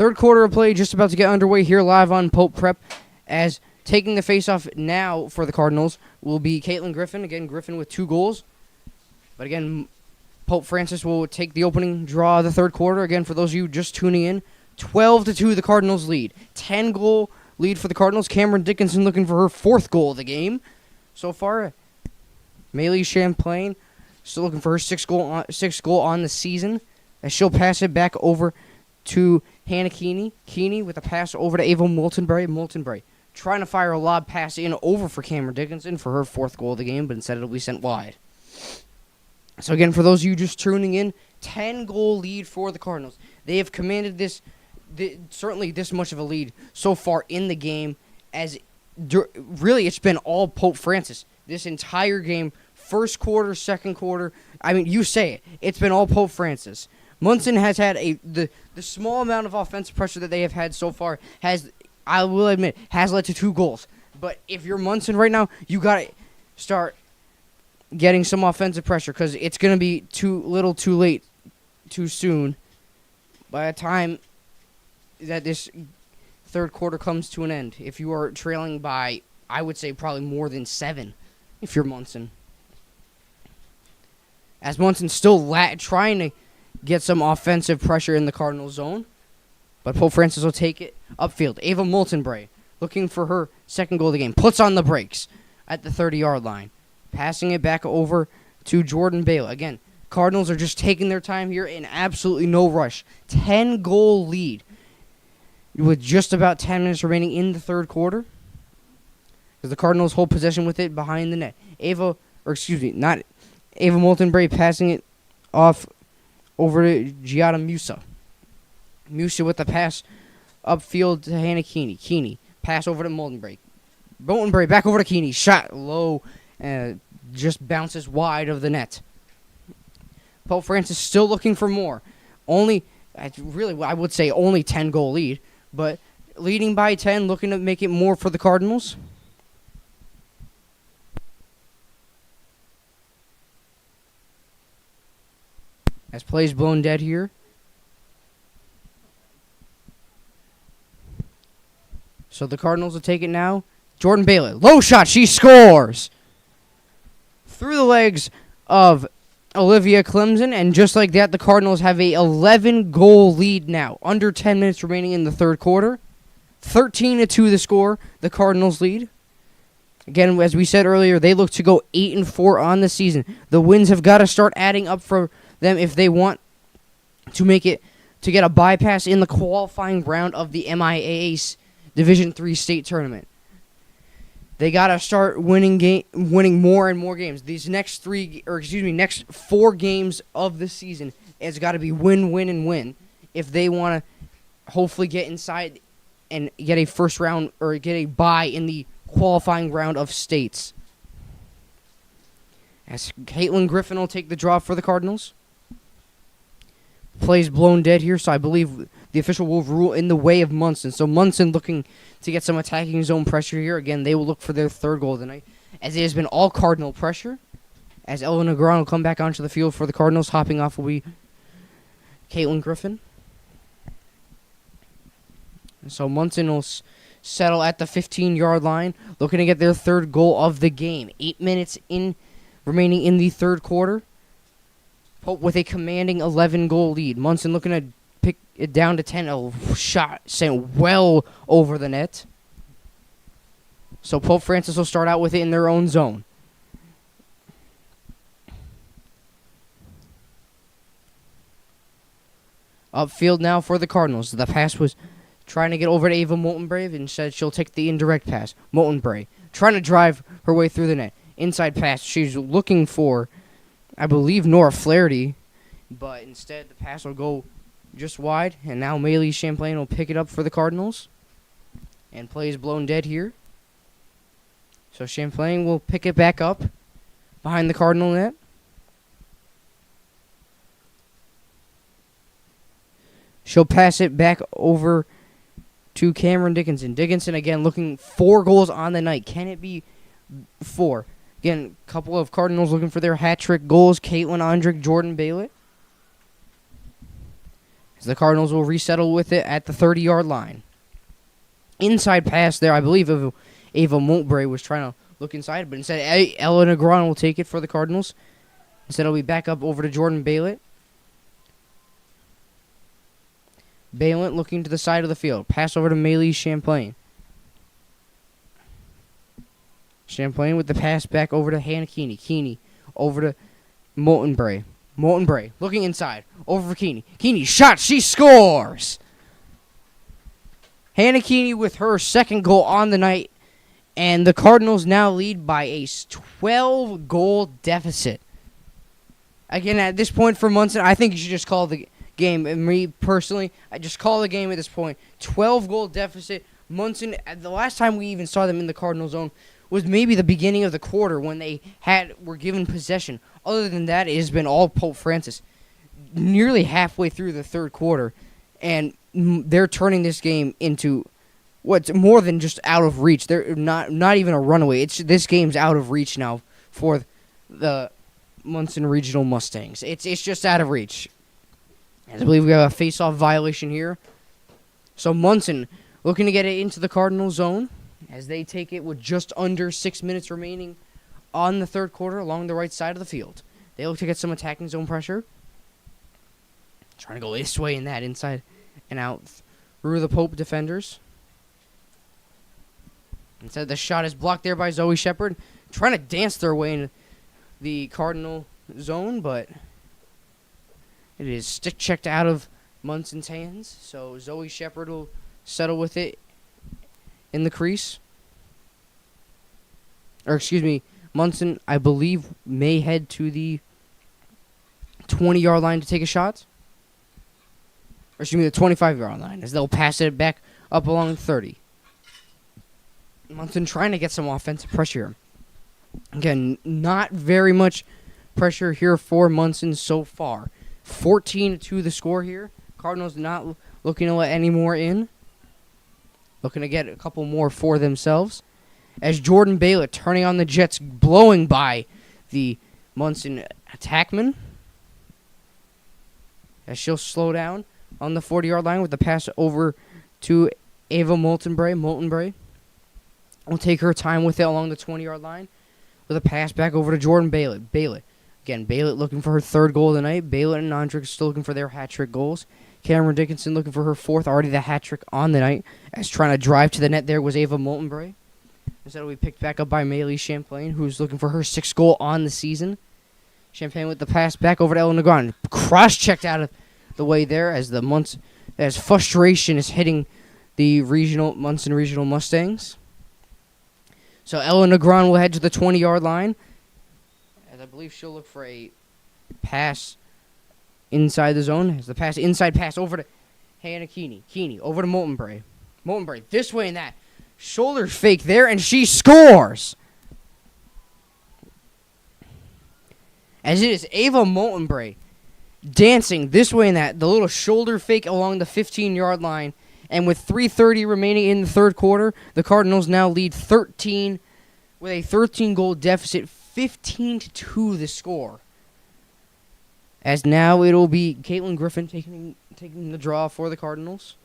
Third quarter of play just about to get underway here live on Pope Prep, as taking the face-off now for the Cardinals will be Caitlin Griffin. Again, Griffin with 2 goals. But again, Pope Francis will take the opening draw of the third quarter. Again, for those of you just tuning in, 12-2 the Cardinals lead. 10-goal lead for the Cardinals. Cameron Dickinson looking for her 4th goal of the game so far. MIAA Champlain still looking for her 6th goal on the season, as she'll pass it back over to Hannah Keeney. Keeney with a pass over to Ava Moultonbury. Moultonbury trying to fire a lob pass in over for Cameron Dickinson for her 4th goal of the game, but instead it'll be sent wide. So again, for those of you just tuning in, 10-goal lead for the Cardinals. They have commanded certainly this much of a lead so far in the game, as really it's been all Pope Francis this entire game. First quarter, second quarter, I mean, you say it. It's been all Pope Francis. Monson has had the small amount of offensive pressure that they have had so far I will admit, has led to 2 goals. But if you're Monson right now, you got to start getting some offensive pressure, because it's going to be too little, too late, too soon by the time that this third quarter comes to an end. If you are trailing by, I would say, probably more than 7 if you're Monson. As Monson's still trying to get some offensive pressure in the Cardinal zone, but Pope Francis will take it upfield. Ava Moultonbury looking for her 2nd goal of the game. Puts on the brakes at the 30-yard line. Passing it back over to Jordan Bale. Again, Cardinals are just taking their time here in absolutely no rush. 10-goal lead with just about 10 minutes remaining in the third quarter, as the Cardinals hold possession with it behind the net. Ava Moultonbury passing it off over to Giada Musa. Musa with the pass upfield to Hannah Keeney. Keeney pass over to Moultonbury. Moultonbury back over to Keeney. Shot low, just bounces wide of the net. Pope Francis still looking for more. I would say only 10-goal lead, but leading by 10, looking to make it more for the Cardinals. As play's blown dead here. So the Cardinals will take it now. Jordan Bailey, low shot, she scores! Through the legs of Olivia Clemson, and just like that, the Cardinals have a 11-goal lead now. Under 10 minutes remaining in the third quarter. 13-2 the score, the Cardinals lead. Again, as we said earlier, they look to go 8-4 on the season. The wins have got to start adding up for them if they want to make it, to get a bypass in the qualifying round of the MIAA Division III state tournament. They got to start winning more and more games. These next 4 games of the season, it's got to be win, win, and win if they want to hopefully get inside and get a first round or get a bye in the qualifying round of states. As Caitlin Griffin will take the draw for the Cardinals. Play's blown dead here, so I believe the official will rule in the way of Monson. So Monson looking to get some attacking zone pressure here. Again, they will look for their 3rd goal of the night, as it has been all Cardinal pressure. As Ella Negron will come back onto the field for the Cardinals. Hopping off will be Caitlin Griffin. And so Monson will settle at the 15-yard line, looking to get their 3rd goal of the game. 8 minutes remaining in the third quarter. Pope with a commanding 11-goal lead. Monson looking to pick it down to 10. A shot sent well over the net. So Pope Francis will start out with it in their own zone. Upfield now for the Cardinals. The pass was trying to get over to Ava Moultonbury. Instead, she'll take the indirect pass. Moultonbury trying to drive her way through the net. Inside pass. She's looking for, I believe, Nora Flaherty, but instead the pass will go just wide, and now MIAA Champlain will pick it up for the Cardinals, and play is blown dead here. So Champlain will pick it back up behind the Cardinal net. She'll pass it back over to Cameron Dickinson. Dickinson again looking 4 goals on the night. Can it be 4? Again, a couple of Cardinals looking for their hat-trick goals. Caitlin Ondrick, Jordan Bailey. As the Cardinals will resettle with it at the 30-yard line. Inside pass there, I believe Ava Montbray was trying to look inside, but instead Ella Negron will take it for the Cardinals. Instead it'll be back up over to Jordan Baylett. Baylett looking to the side of the field. Pass over to Maylee Champlain. Champlain with the pass back over to Hannah Keeney. Keeney over to Molten Bray. Molten Bray looking inside. Over for Keeney. Keeney shot. She scores. Hannah Keeney with her second goal on the night. And the Cardinals now lead by a 12-goal deficit. Again, at this point for Monson, I think you should just call the game. And me, personally, I just call the game at this point. 12-goal deficit. Monson, the last time we even saw them in the Cardinal zone was maybe the beginning of the quarter when they were given possession. Other than that, it has been all Pope Francis. Nearly halfway through the third quarter, and they're turning this game into what's more than just out of reach. They're not even a runaway. This game's out of reach now for the Monson Regional Mustangs. It's just out of reach. I believe we have a face-off violation here. So Monson looking to get it into the Cardinal zone as they take it with just under 6 minutes remaining on the third quarter along the right side of the field. They look to get some attacking zone pressure. Trying to go this way and that, inside and out through the Pope defenders. Instead, the shot is blocked there by Zoe Shepard. Trying to dance their way into the Cardinal zone, but it is stick checked out of Munson's hands. So Zoe Shepard will settle with it in the crease. Or excuse me, Monson, I believe, may head to the 20-yard line to take a shot. Or excuse me, the 25-yard line, as they'll pass it back up along 30. Monson trying to get some offensive pressure. Again, not very much pressure here for Monson so far. 14-2 the score here. Cardinals not looking to let any more in. Looking to get a couple more for themselves. As Jordan Baylett turning on the Jets, blowing by the Monson attackman. As she'll slow down on the 40-yard line with the pass over to Ava Moltenbray. Moltenbray will take her time with it along the 20-yard line with a pass back over to Jordan Baylett. Baylett. Again, Baylett looking for her third goal of the night. Baylett and Ondrick still looking for their hat-trick goals. Cameron Dickinson looking for her fourth, already the hat-trick on the night. As trying to drive to the net there was Ava Moltenbray. Instead, we picked back up by Maylee Champlain, who's looking for her sixth goal on the season. Champlain with the pass back over to Ellen Negron. Cross-checked out of the way there as frustration is hitting the Monson Regional Mustangs. So Ellen Negron will head to the 20-yard line. As I believe she'll look for a pass inside the zone. As the inside pass over to Hannah Keeney. Keeney over to Moltenbray. Moltenbray this way and that. Shoulder fake there, and she scores! As it is Ava Moltenbray dancing this way and that. The little shoulder fake along the 15-yard line. And with 3:30 remaining in the third quarter, the Cardinals now lead 13 with a 13-goal deficit, 15-2 the score. As now it'll be Caitlin Griffin taking the draw for the Cardinals.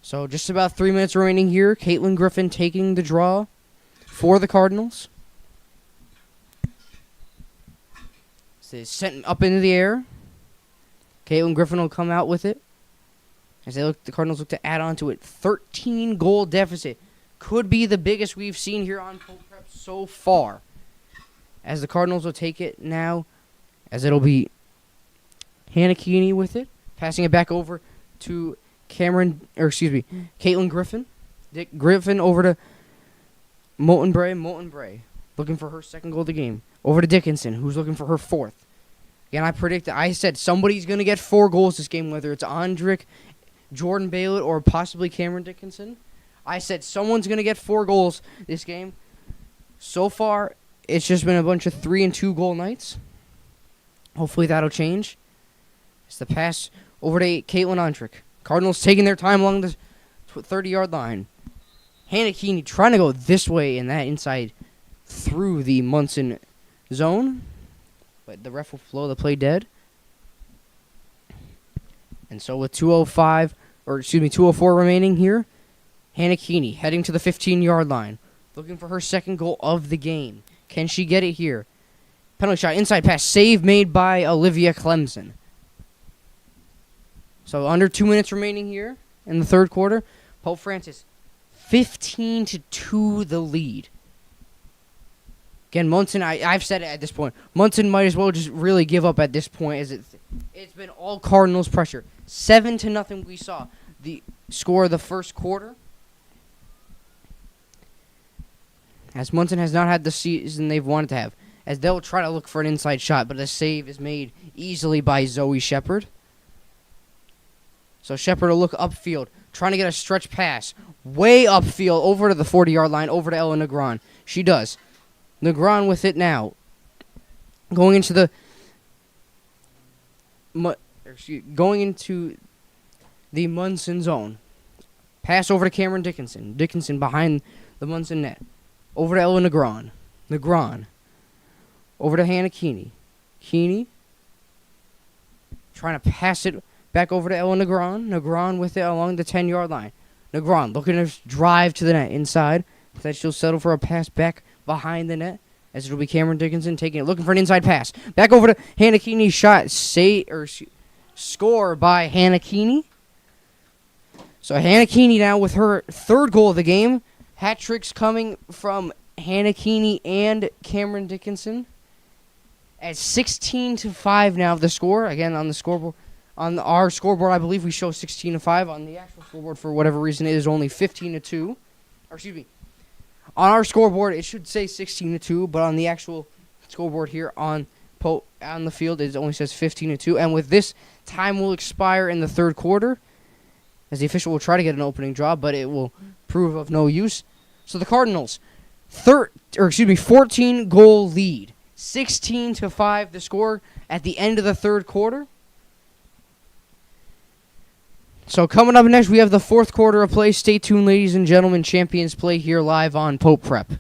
So just about 3 minutes remaining here. Caitlin Griffin taking the draw for the Cardinals. It's sent up into the air. Caitlin Griffin will come out with it. As the Cardinals look to add on to it. 13-goal deficit. Could be the biggest we've seen here on Pope Prep so far. As the Cardinals will take it now. As it'll be Hannah Keeney with it. Passing it back over to Caitlin Griffin. Dick Griffin over to Moltenbray. Moltenbray looking for her second goal of the game. Over to Dickinson, who's looking for her fourth. Again, I said somebody's going to get 4 goals this game, whether it's Ondrick, Jordan Baylett, or possibly Cameron Dickinson. I said someone's going to get 4 goals this game. So far, it's just been a bunch of 3 and 2 goal nights. Hopefully that'll change. It's the pass over to Caitlin Ondrick. Cardinals taking their time along the 30-yard line. Hannah Keeney trying to go this way and that inside through the Monson zone. But the ref will flow the play dead. And so with 2:04 remaining here, Hannah Keeney heading to the 15-yard line, looking for her second goal of the game. Can she get it here? Penalty shot, inside pass, save made by Olivia Clemson. So under 2 minutes remaining here in the third quarter. Pope Francis, 15-2 the lead. Again, Monson, I've said it at this point. Monson might as well just really give up at this point, as it's been all Cardinals pressure. 7-0 we saw the score of the first quarter. As Monson has not had the season they've wanted to have. As they'll try to look for an inside shot, but a save is made easily by Zoe Shepard. So Shepard will look upfield, trying to get a stretch pass. Way upfield, over to the 40-yard line, over to Ella Negron. She does. Negron with it now. Going into the Monson zone. Pass over to Cameron Dickinson. Dickinson behind the Monson net. Over to Ella Negron. Negron. Over to Hannah Keeney. Keeney. Trying to pass it back over to Ella Negron. Negron with it along the 10-yard line. Negron looking to drive to the net inside. That she'll settle for a pass back behind the net. As it'll be Cameron Dickinson taking it, looking for an inside pass. Back over to Hannah Keeney. Score by Hannah Keeney. So Hannah Keeney now with her third goal of the game. Hat tricks coming from Hannah Keeney and Cameron Dickinson. At 16-5 now the score. Again, on the scoreboard. On our scoreboard, I believe we show 16-5. On the actual scoreboard, for whatever reason, it is only 15-2. Or excuse me. On our scoreboard, it should say 16-2, but on the actual scoreboard here on the field, it only says 15-2. And with this, time will expire in the third quarter, as the official will try to get an opening draw, but it will prove of no use. So the Cardinals, 14-goal lead, 16-5 the score at the end of the third quarter. So coming up next, we have the fourth quarter of play. Stay tuned, ladies and gentlemen. Champions play here live on Pope Prep.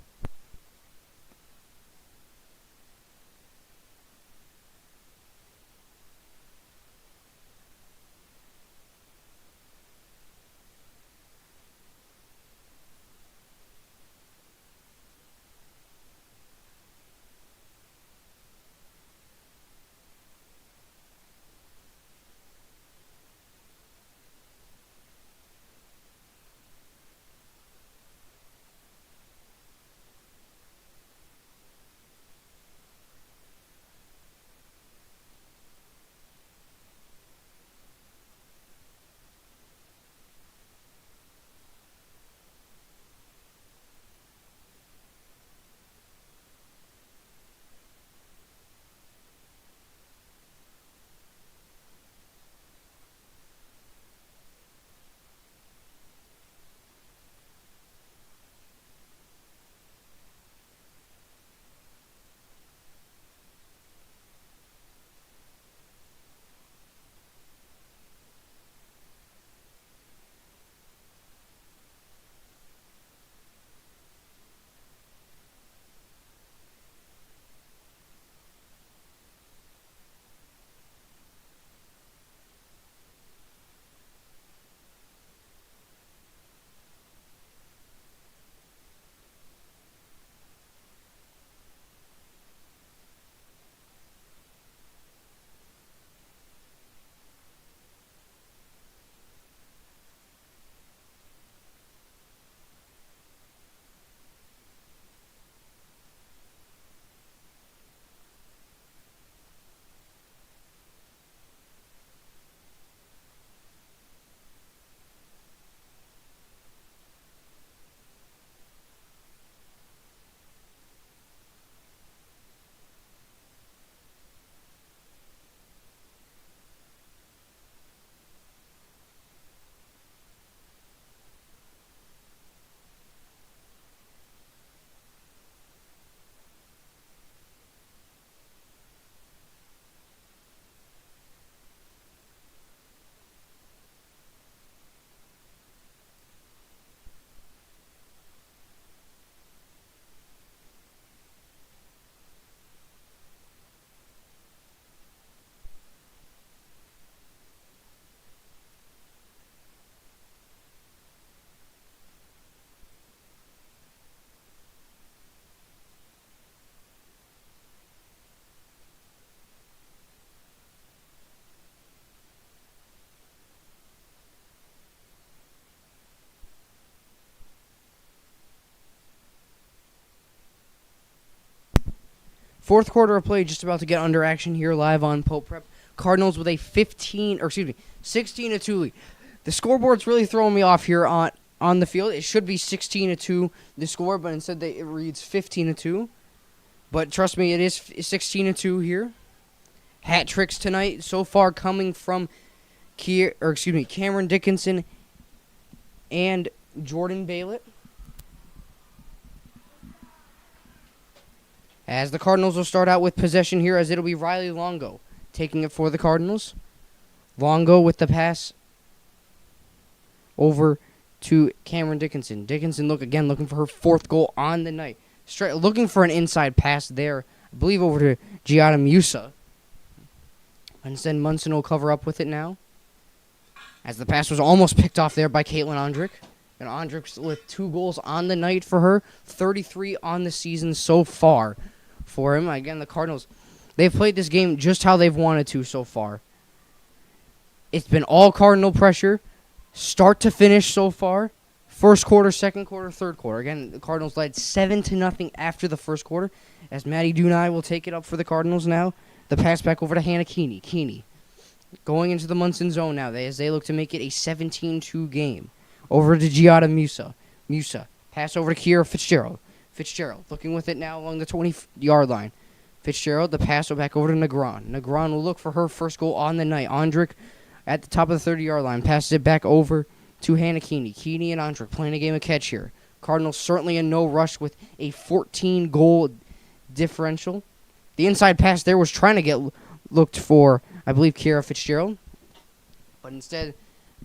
Fourth quarter of play just about to get under action here live on Pope Prep. Cardinals with a 16-2 lead. The scoreboard's really throwing me off here on the field. It should be 16-2 the score, but instead it reads 15-2. But trust me, it is 16-2 here. Hat tricks tonight so far coming from Cameron Dickinson and Jordan Baylett. As the Cardinals will start out with possession here, as it'll be Riley Longo taking it for the Cardinals. Longo with the pass over to Cameron Dickinson. Dickinson looking for her fourth goal on the night. Looking for an inside pass there, I believe over to Giada Musa. Instead, Monson will cover up with it now. As the pass was almost picked off there by Caitlin Ondrick. And Ondrick with 2 goals on the night for her. 33 on the season so far for him. Again, the Cardinals, they've played this game just how they've wanted to so far. It's been all Cardinal pressure, start to finish so far. First quarter, second quarter, third quarter. Again, the Cardinals led 7-0 after the first quarter. As Maddie Dunai will take it up for the Cardinals now. The pass back over to Hannah Keeney. Keeney going into the Monson zone now as they look to make it a 17-2 game. Over to Giada Musa. Musa. Pass over to Kiera Fitzgerald. Fitzgerald looking with it now along the 20-yard line. Fitzgerald, the pass will back over to Negron. Negron will look for her first goal on the night. Ondrick at the top of the 30-yard line. Passes it back over to Hannah Keeney. Keeney and Ondrick playing a game of catch here. Cardinals certainly in no rush with a 14-goal differential. The inside pass there was trying to get looked for, I believe, Kiera Fitzgerald. But instead,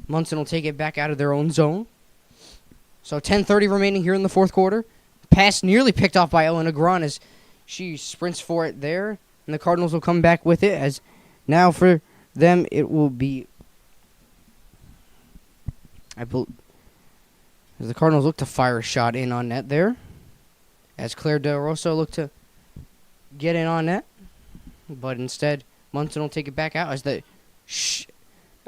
Monson will take it back out of their own zone. So 10:30 remaining here in the fourth quarter. Pass nearly picked off by Ellen Negron as she sprints for it there. And the Cardinals will come back with it as now for them it will be, as the Cardinals look to fire a shot in on net there. As Claire Del Rosso look to get in on net. But instead, Monson will take it back out as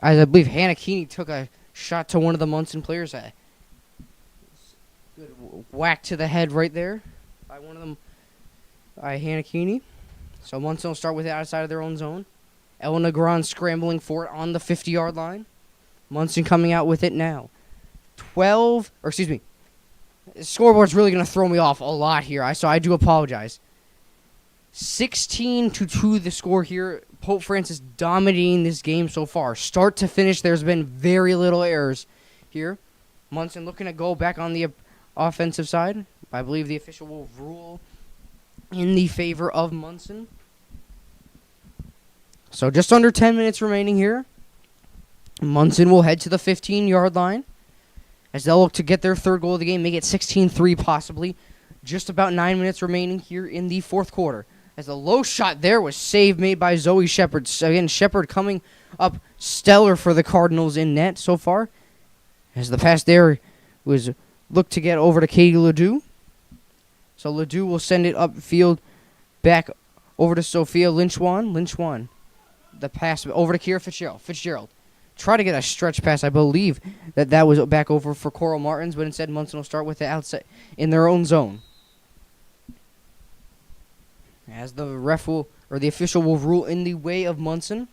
I believe Hannah Keeney took a shot to one of the Monson players. A good whack to the head right there by one of them, by Hannah Keeney. So Monson will start with it outside of their own zone. Ellen Negron scrambling for it on the 50-yard line. Monson coming out with it now. The scoreboard's really going to throw me off a lot here, so I do apologize. 16-2 the score here. Pope Francis dominating this game so far. Start to finish, there's been very little errors here. Monson looking to go back on the offensive side. I believe the official will rule in the favor of Monson. So just under 10 minutes remaining here. Monson will head to the 15-yard line as they'll look to get their third goal of the game, make it 16-3 possibly. Just about 9 minutes remaining here in the fourth quarter. As the low shot there was saved, made by Zoe Shepard. Again, Shepard coming up stellar for the Cardinals in net so far. As the pass there was looked to get over to Katie Ledoux. So Ledoux will send it upfield back over to Sophia Lynchwan. Lynchwan. The pass over to Kiera Fitzgerald. Fitzgerald. Try to get a stretch pass. I believe that was back over for Coral Martins, but instead Monson will start with it outside in their own zone. As the the official will rule in the way of Monson.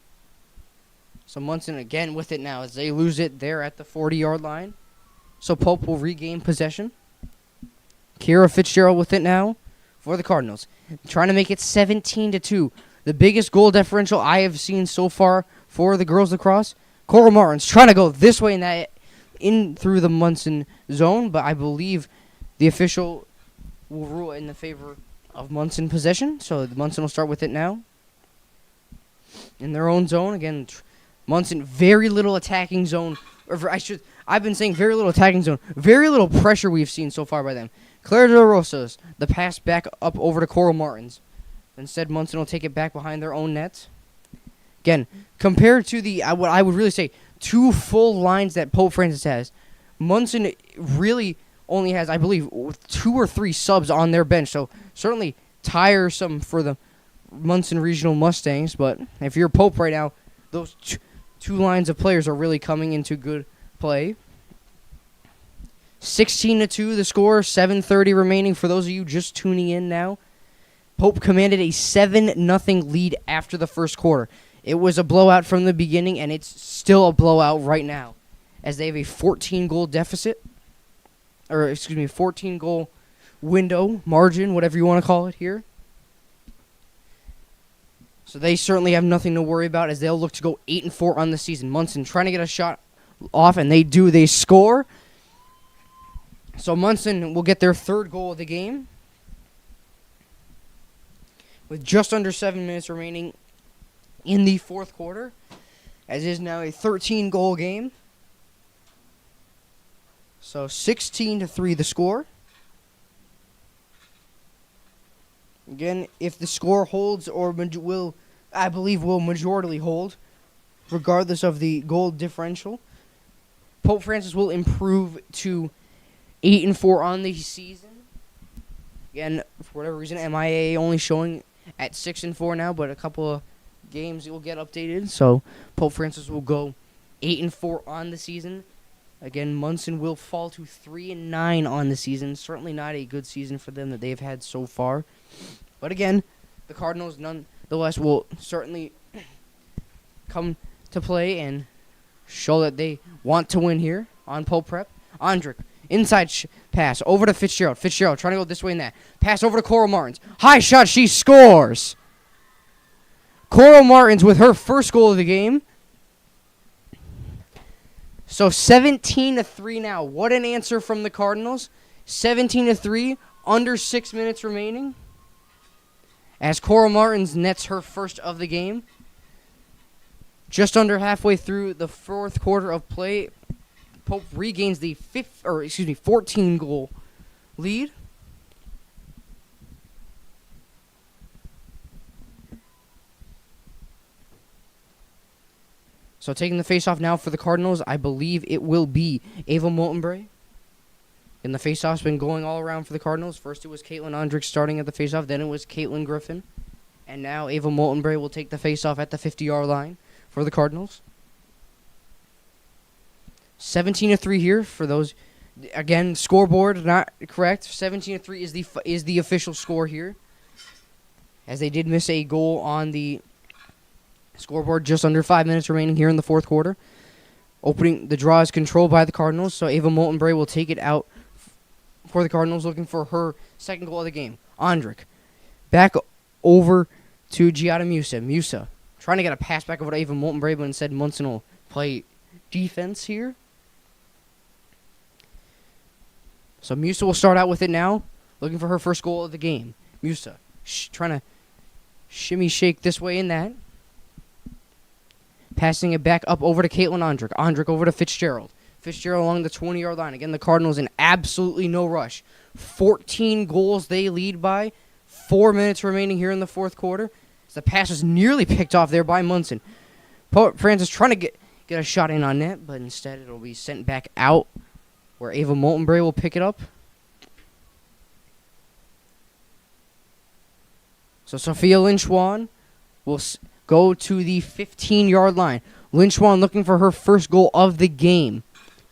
So Monson again with it now as they lose it there at the 40-yard line. So Pope will regain possession. Kiera Fitzgerald with it now for the Cardinals. Trying to make it 17-2. The biggest goal differential I have seen so far for the girls lacrosse. Coral Martins trying to go this way and that in through the Monson zone, but I believe the official will rule in the favor of Monson possession. So the Monson will start with it now. In their own zone. Again, Monson, very little attacking zone. I've been saying very little attacking zone. Very little pressure we've seen so far by them. Claire De Rosas, the pass back up over to Coral Martins. Instead, Monson will take it back behind their own nets. Again, compared to what I would really say, 2 full lines that Pope Francis has, Monson really only has, I believe, 2 or 3 subs on their bench. So certainly tiresome for the Monson Regional Mustangs. But if you're Pope right now, those two lines of players are really coming into good play. 16-2 the score, 7:30 remaining for those of you just tuning in now. Pope commanded a 7-0 lead after the first quarter. It was a blowout from the beginning, and it's still a blowout right now, as they have a 14-goal deficit, 14-goal window, margin, whatever you want to call it here. So they certainly have nothing to worry about, as they'll look to go 8-4 on the season. Monson trying to get a shot off, and they do. They score. So Monson will get their third goal of the game, with just under 7 minutes remaining in the fourth quarter, as it is now a 13-goal game. So 16-3 the score. Again, if the score holds, or will majority hold, regardless of the goal differential, Pope Francis will improve to 8-4 on the season. Again, for whatever reason, MIAA only showing at 6-4 now, but a couple of games it will get updated. So Pope Francis will go 8-4 on the season. Again, Monson will fall to 3-9 on the season. Certainly not a good season for them that they've had so far. But again, the Cardinals nonetheless will certainly come to play and show that they want to win here on Pope Prep. Andrick, inside pass over to Fitzgerald. Fitzgerald trying to go this way and that. Pass over to Coral Martins. High shot, she scores! Coral Martins with her first goal of the game. So 17-3 now. What an answer from the Cardinals. 17-3, under 6 minutes remaining, as Coral Martins nets her first of the game. Just under halfway through the fourth quarter of play, Pope regains the 14-goal lead. So taking the face-off now for the Cardinals, I believe it will be Ava Moultonbray. And the face-off's been going all around for the Cardinals. First it was Caitlin Ondrick starting at the face-off. Then it was Caitlin Griffin. And now Ava Moultonbray will take the face-off at the 50-yard line for the Cardinals. 17-3 here for those. Again, scoreboard not correct. 17-3 is the official score here, as they did miss a goal on the scoreboard. Just under 5 minutes remaining here in the fourth quarter. The draw is controlled by the Cardinals, so Ava Moultonbray will take it out for the Cardinals, looking for her second goal of the game. Ondrick back over to Giada Musa. Musa trying to get a pass back over to Ava Moultonbray, but instead Monson will play defense here. So Musa will start out with it now, looking for her first goal of the game. Musa trying to shimmy shake this way and that. Passing it back up over to Caitlin Ondrick. Ondrick over to Fitzgerald. Fitzgerald along the 20-yard line. Again, the Cardinals in absolutely no rush. 14 goals they lead by. 4 minutes remaining here in the fourth quarter. The pass was nearly picked off there by Monson. Pope Francis trying to get a shot in on net, but instead it'll be sent back out, where Ava Moultonbray will pick it up. So Sophia Lynchwan will go to the 15-yard line. Lynchwan looking for her first goal of the game.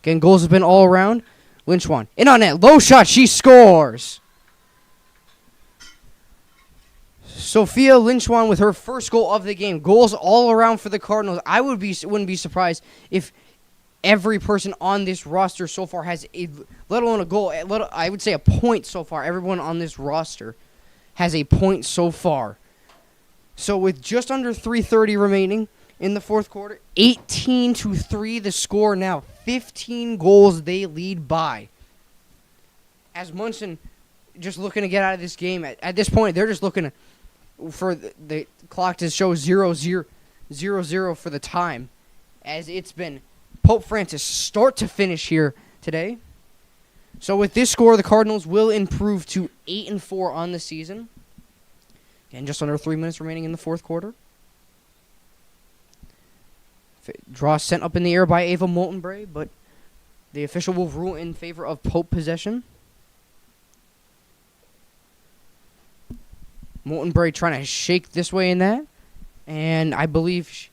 Again, goals have been all around. Lynchwan in on net. Low shot. She scores. Sophia Lynchwan with her first goal of the game. Goals all around for the Cardinals. I wouldn't be surprised if every person on this roster so far has let alone a goal, I would say a point so far. Everyone on this roster has a point so far. So with just under 3:30 remaining in the fourth quarter, 18-3 the score now. 15 goals they lead by. As Monson just looking to get out of this game. At this point, they're just looking for the clock to show 0-0 for the time, as it's been Pope Francis start to finish here today. So with this score, the Cardinals will improve to 8-4 on the season. And just under 3 minutes remaining in the fourth quarter. Draw sent up in the air by Ava Moultonbray, but the official will rule in favor of Pope possession. Moultonbray trying to shake this way and that. And I believe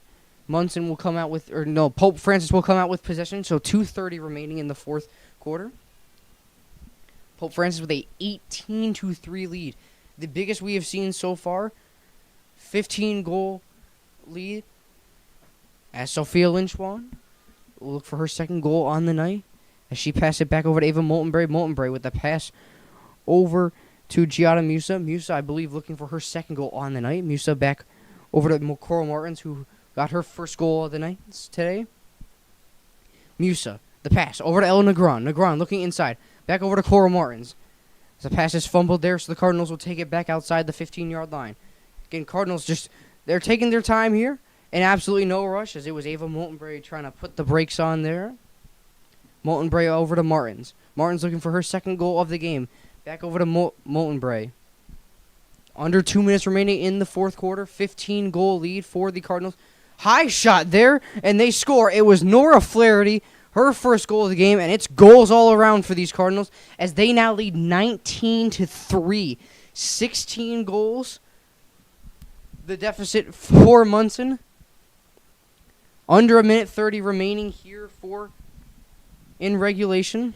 Monson will come out with, Pope Francis will come out with possession. So 2:30 remaining in the fourth quarter. Pope Francis with a 18-3 lead. the biggest we have seen so far. 15-goal lead as Sophia Lynchwan will look for her second goal on the night as she passed it back over to Ava Moultonbury. Moultonbury with the pass over to Giada Musa. Musa, I believe, looking for her second goal on the night. Musa back over to Coral Martins, who got her first goal of the night today. Musa, the pass over to Ella Negron. Negron looking inside. Back over to Coral Martins. The pass is fumbled there, so the Cardinals will take it back outside the 15-yard line. Again, Cardinals they're taking their time here, and absolutely no rush, as it was Ava Moultonbury trying to put the brakes on there. Moultonbury over to Martins. Martins looking for her second goal of the game. Back over to Moultonbury. Under 2 minutes remaining in the fourth quarter. 15-goal lead for the Cardinals. High shot there, and they score. It was Nora Flaherty, her first goal of the game, and it's goals all around for these Cardinals as they now lead 19-3. 16 goals. The deficit for Monson. Under a minute 30 remaining here in regulation.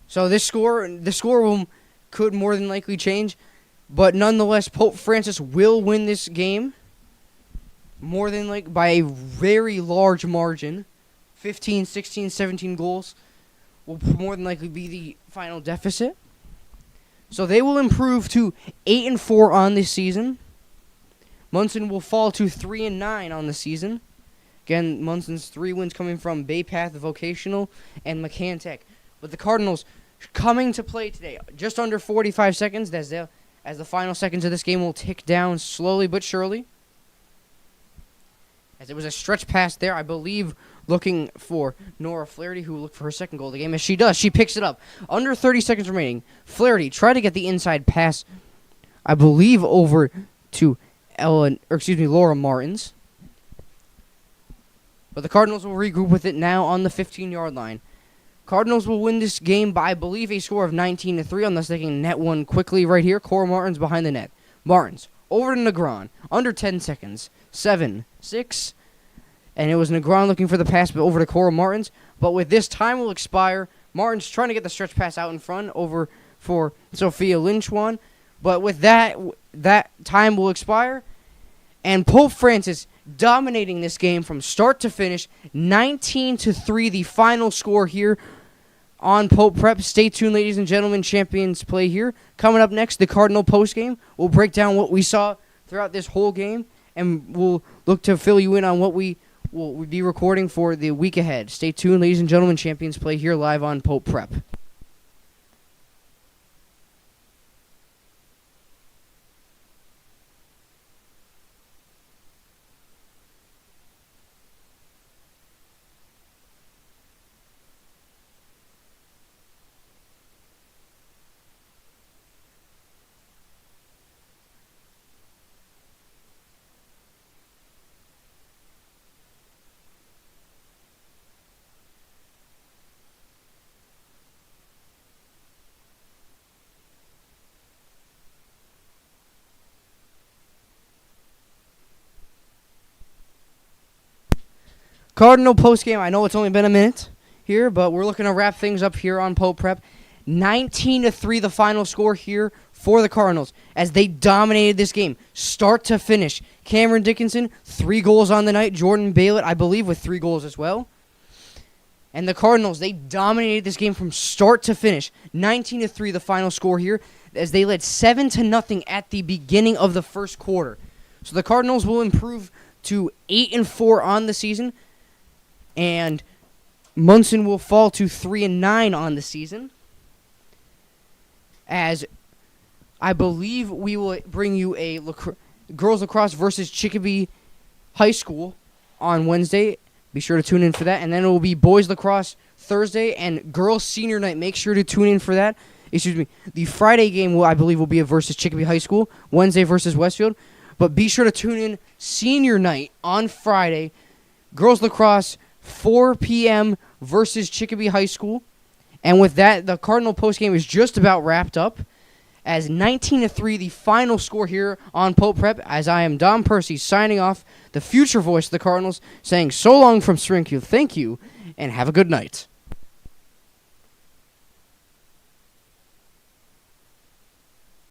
So the score could more than likely change, but nonetheless, Pope Francis will win this game more than by a very large margin. 15, 16, 17 goals will more than likely be the final deficit. So they will improve to 8-4 on this season. Monson will fall to 3-9 on the season. Again, Monson's 3 wins coming from Bay Path Vocational and McCann Tech. But the Cardinals coming to play today, just under 45 seconds, as the final seconds of this game will tick down slowly but surely. As it was a stretch pass there, I believe, looking for Nora Flaherty, who will look for her second goal of the game. As she does, she picks it up. Under 30 seconds remaining, Flaherty tried to get the inside pass, I believe, over to Laura Martins. But the Cardinals will regroup with it now on the 15-yard line. Cardinals will win this game by, I believe, a score of 19-3, unless they can net one quickly right here. Cora Martins behind the net. Martins over to Negron. Under 10 seconds. 7, 6. And it was Negron looking for the pass over to Cora Martins. But with this, time will expire. Martins trying to get the stretch pass out in front over for Sophia Lynchwan. But with that time will expire. And Pope Francis dominating this game from start to finish. 19-3, the final score here on Pope Prep. Stay tuned, ladies and gentlemen. Champions play here. Coming up next, the Cardinal postgame. We'll break down what we saw throughout this whole game, and we'll look to fill you in on what we will be recording for the week ahead. Stay tuned, ladies and gentlemen. Champions play here live on Pope Prep. Cardinal postgame. I know it's only been a minute here, but we're looking to wrap things up here on Pope Prep. 19-3 the final score here for the Cardinals as they dominated this game start to finish. Cameron Dickinson, 3 goals on the night. Jordan Baylett, I believe, with 3 goals as well. And the Cardinals, they dominated this game from start to finish. 19-3 the final score here as they led 7-0 at the beginning of the first quarter. So the Cardinals will improve to 8-4 on the season. And Monson will fall to 3-9 on the season. As I believe we will bring you a girls lacrosse versus Chicopee High School on Wednesday. Be sure to tune in for that. And then it will be boys lacrosse Thursday and girls senior night. Make sure to tune in for that. The Friday game, I believe, will be a versus Chicopee High School. Wednesday versus Westfield. But be sure to tune in senior night on Friday. Girls lacrosse 4 p.m. versus Chicopee High School. And with that, the Cardinal postgame is just about wrapped up as 19-3 the final score here on Pope Prep. As I am Don Percy signing off, the future voice of the Cardinals, saying so long from Springfield. Thank you, and have a good night.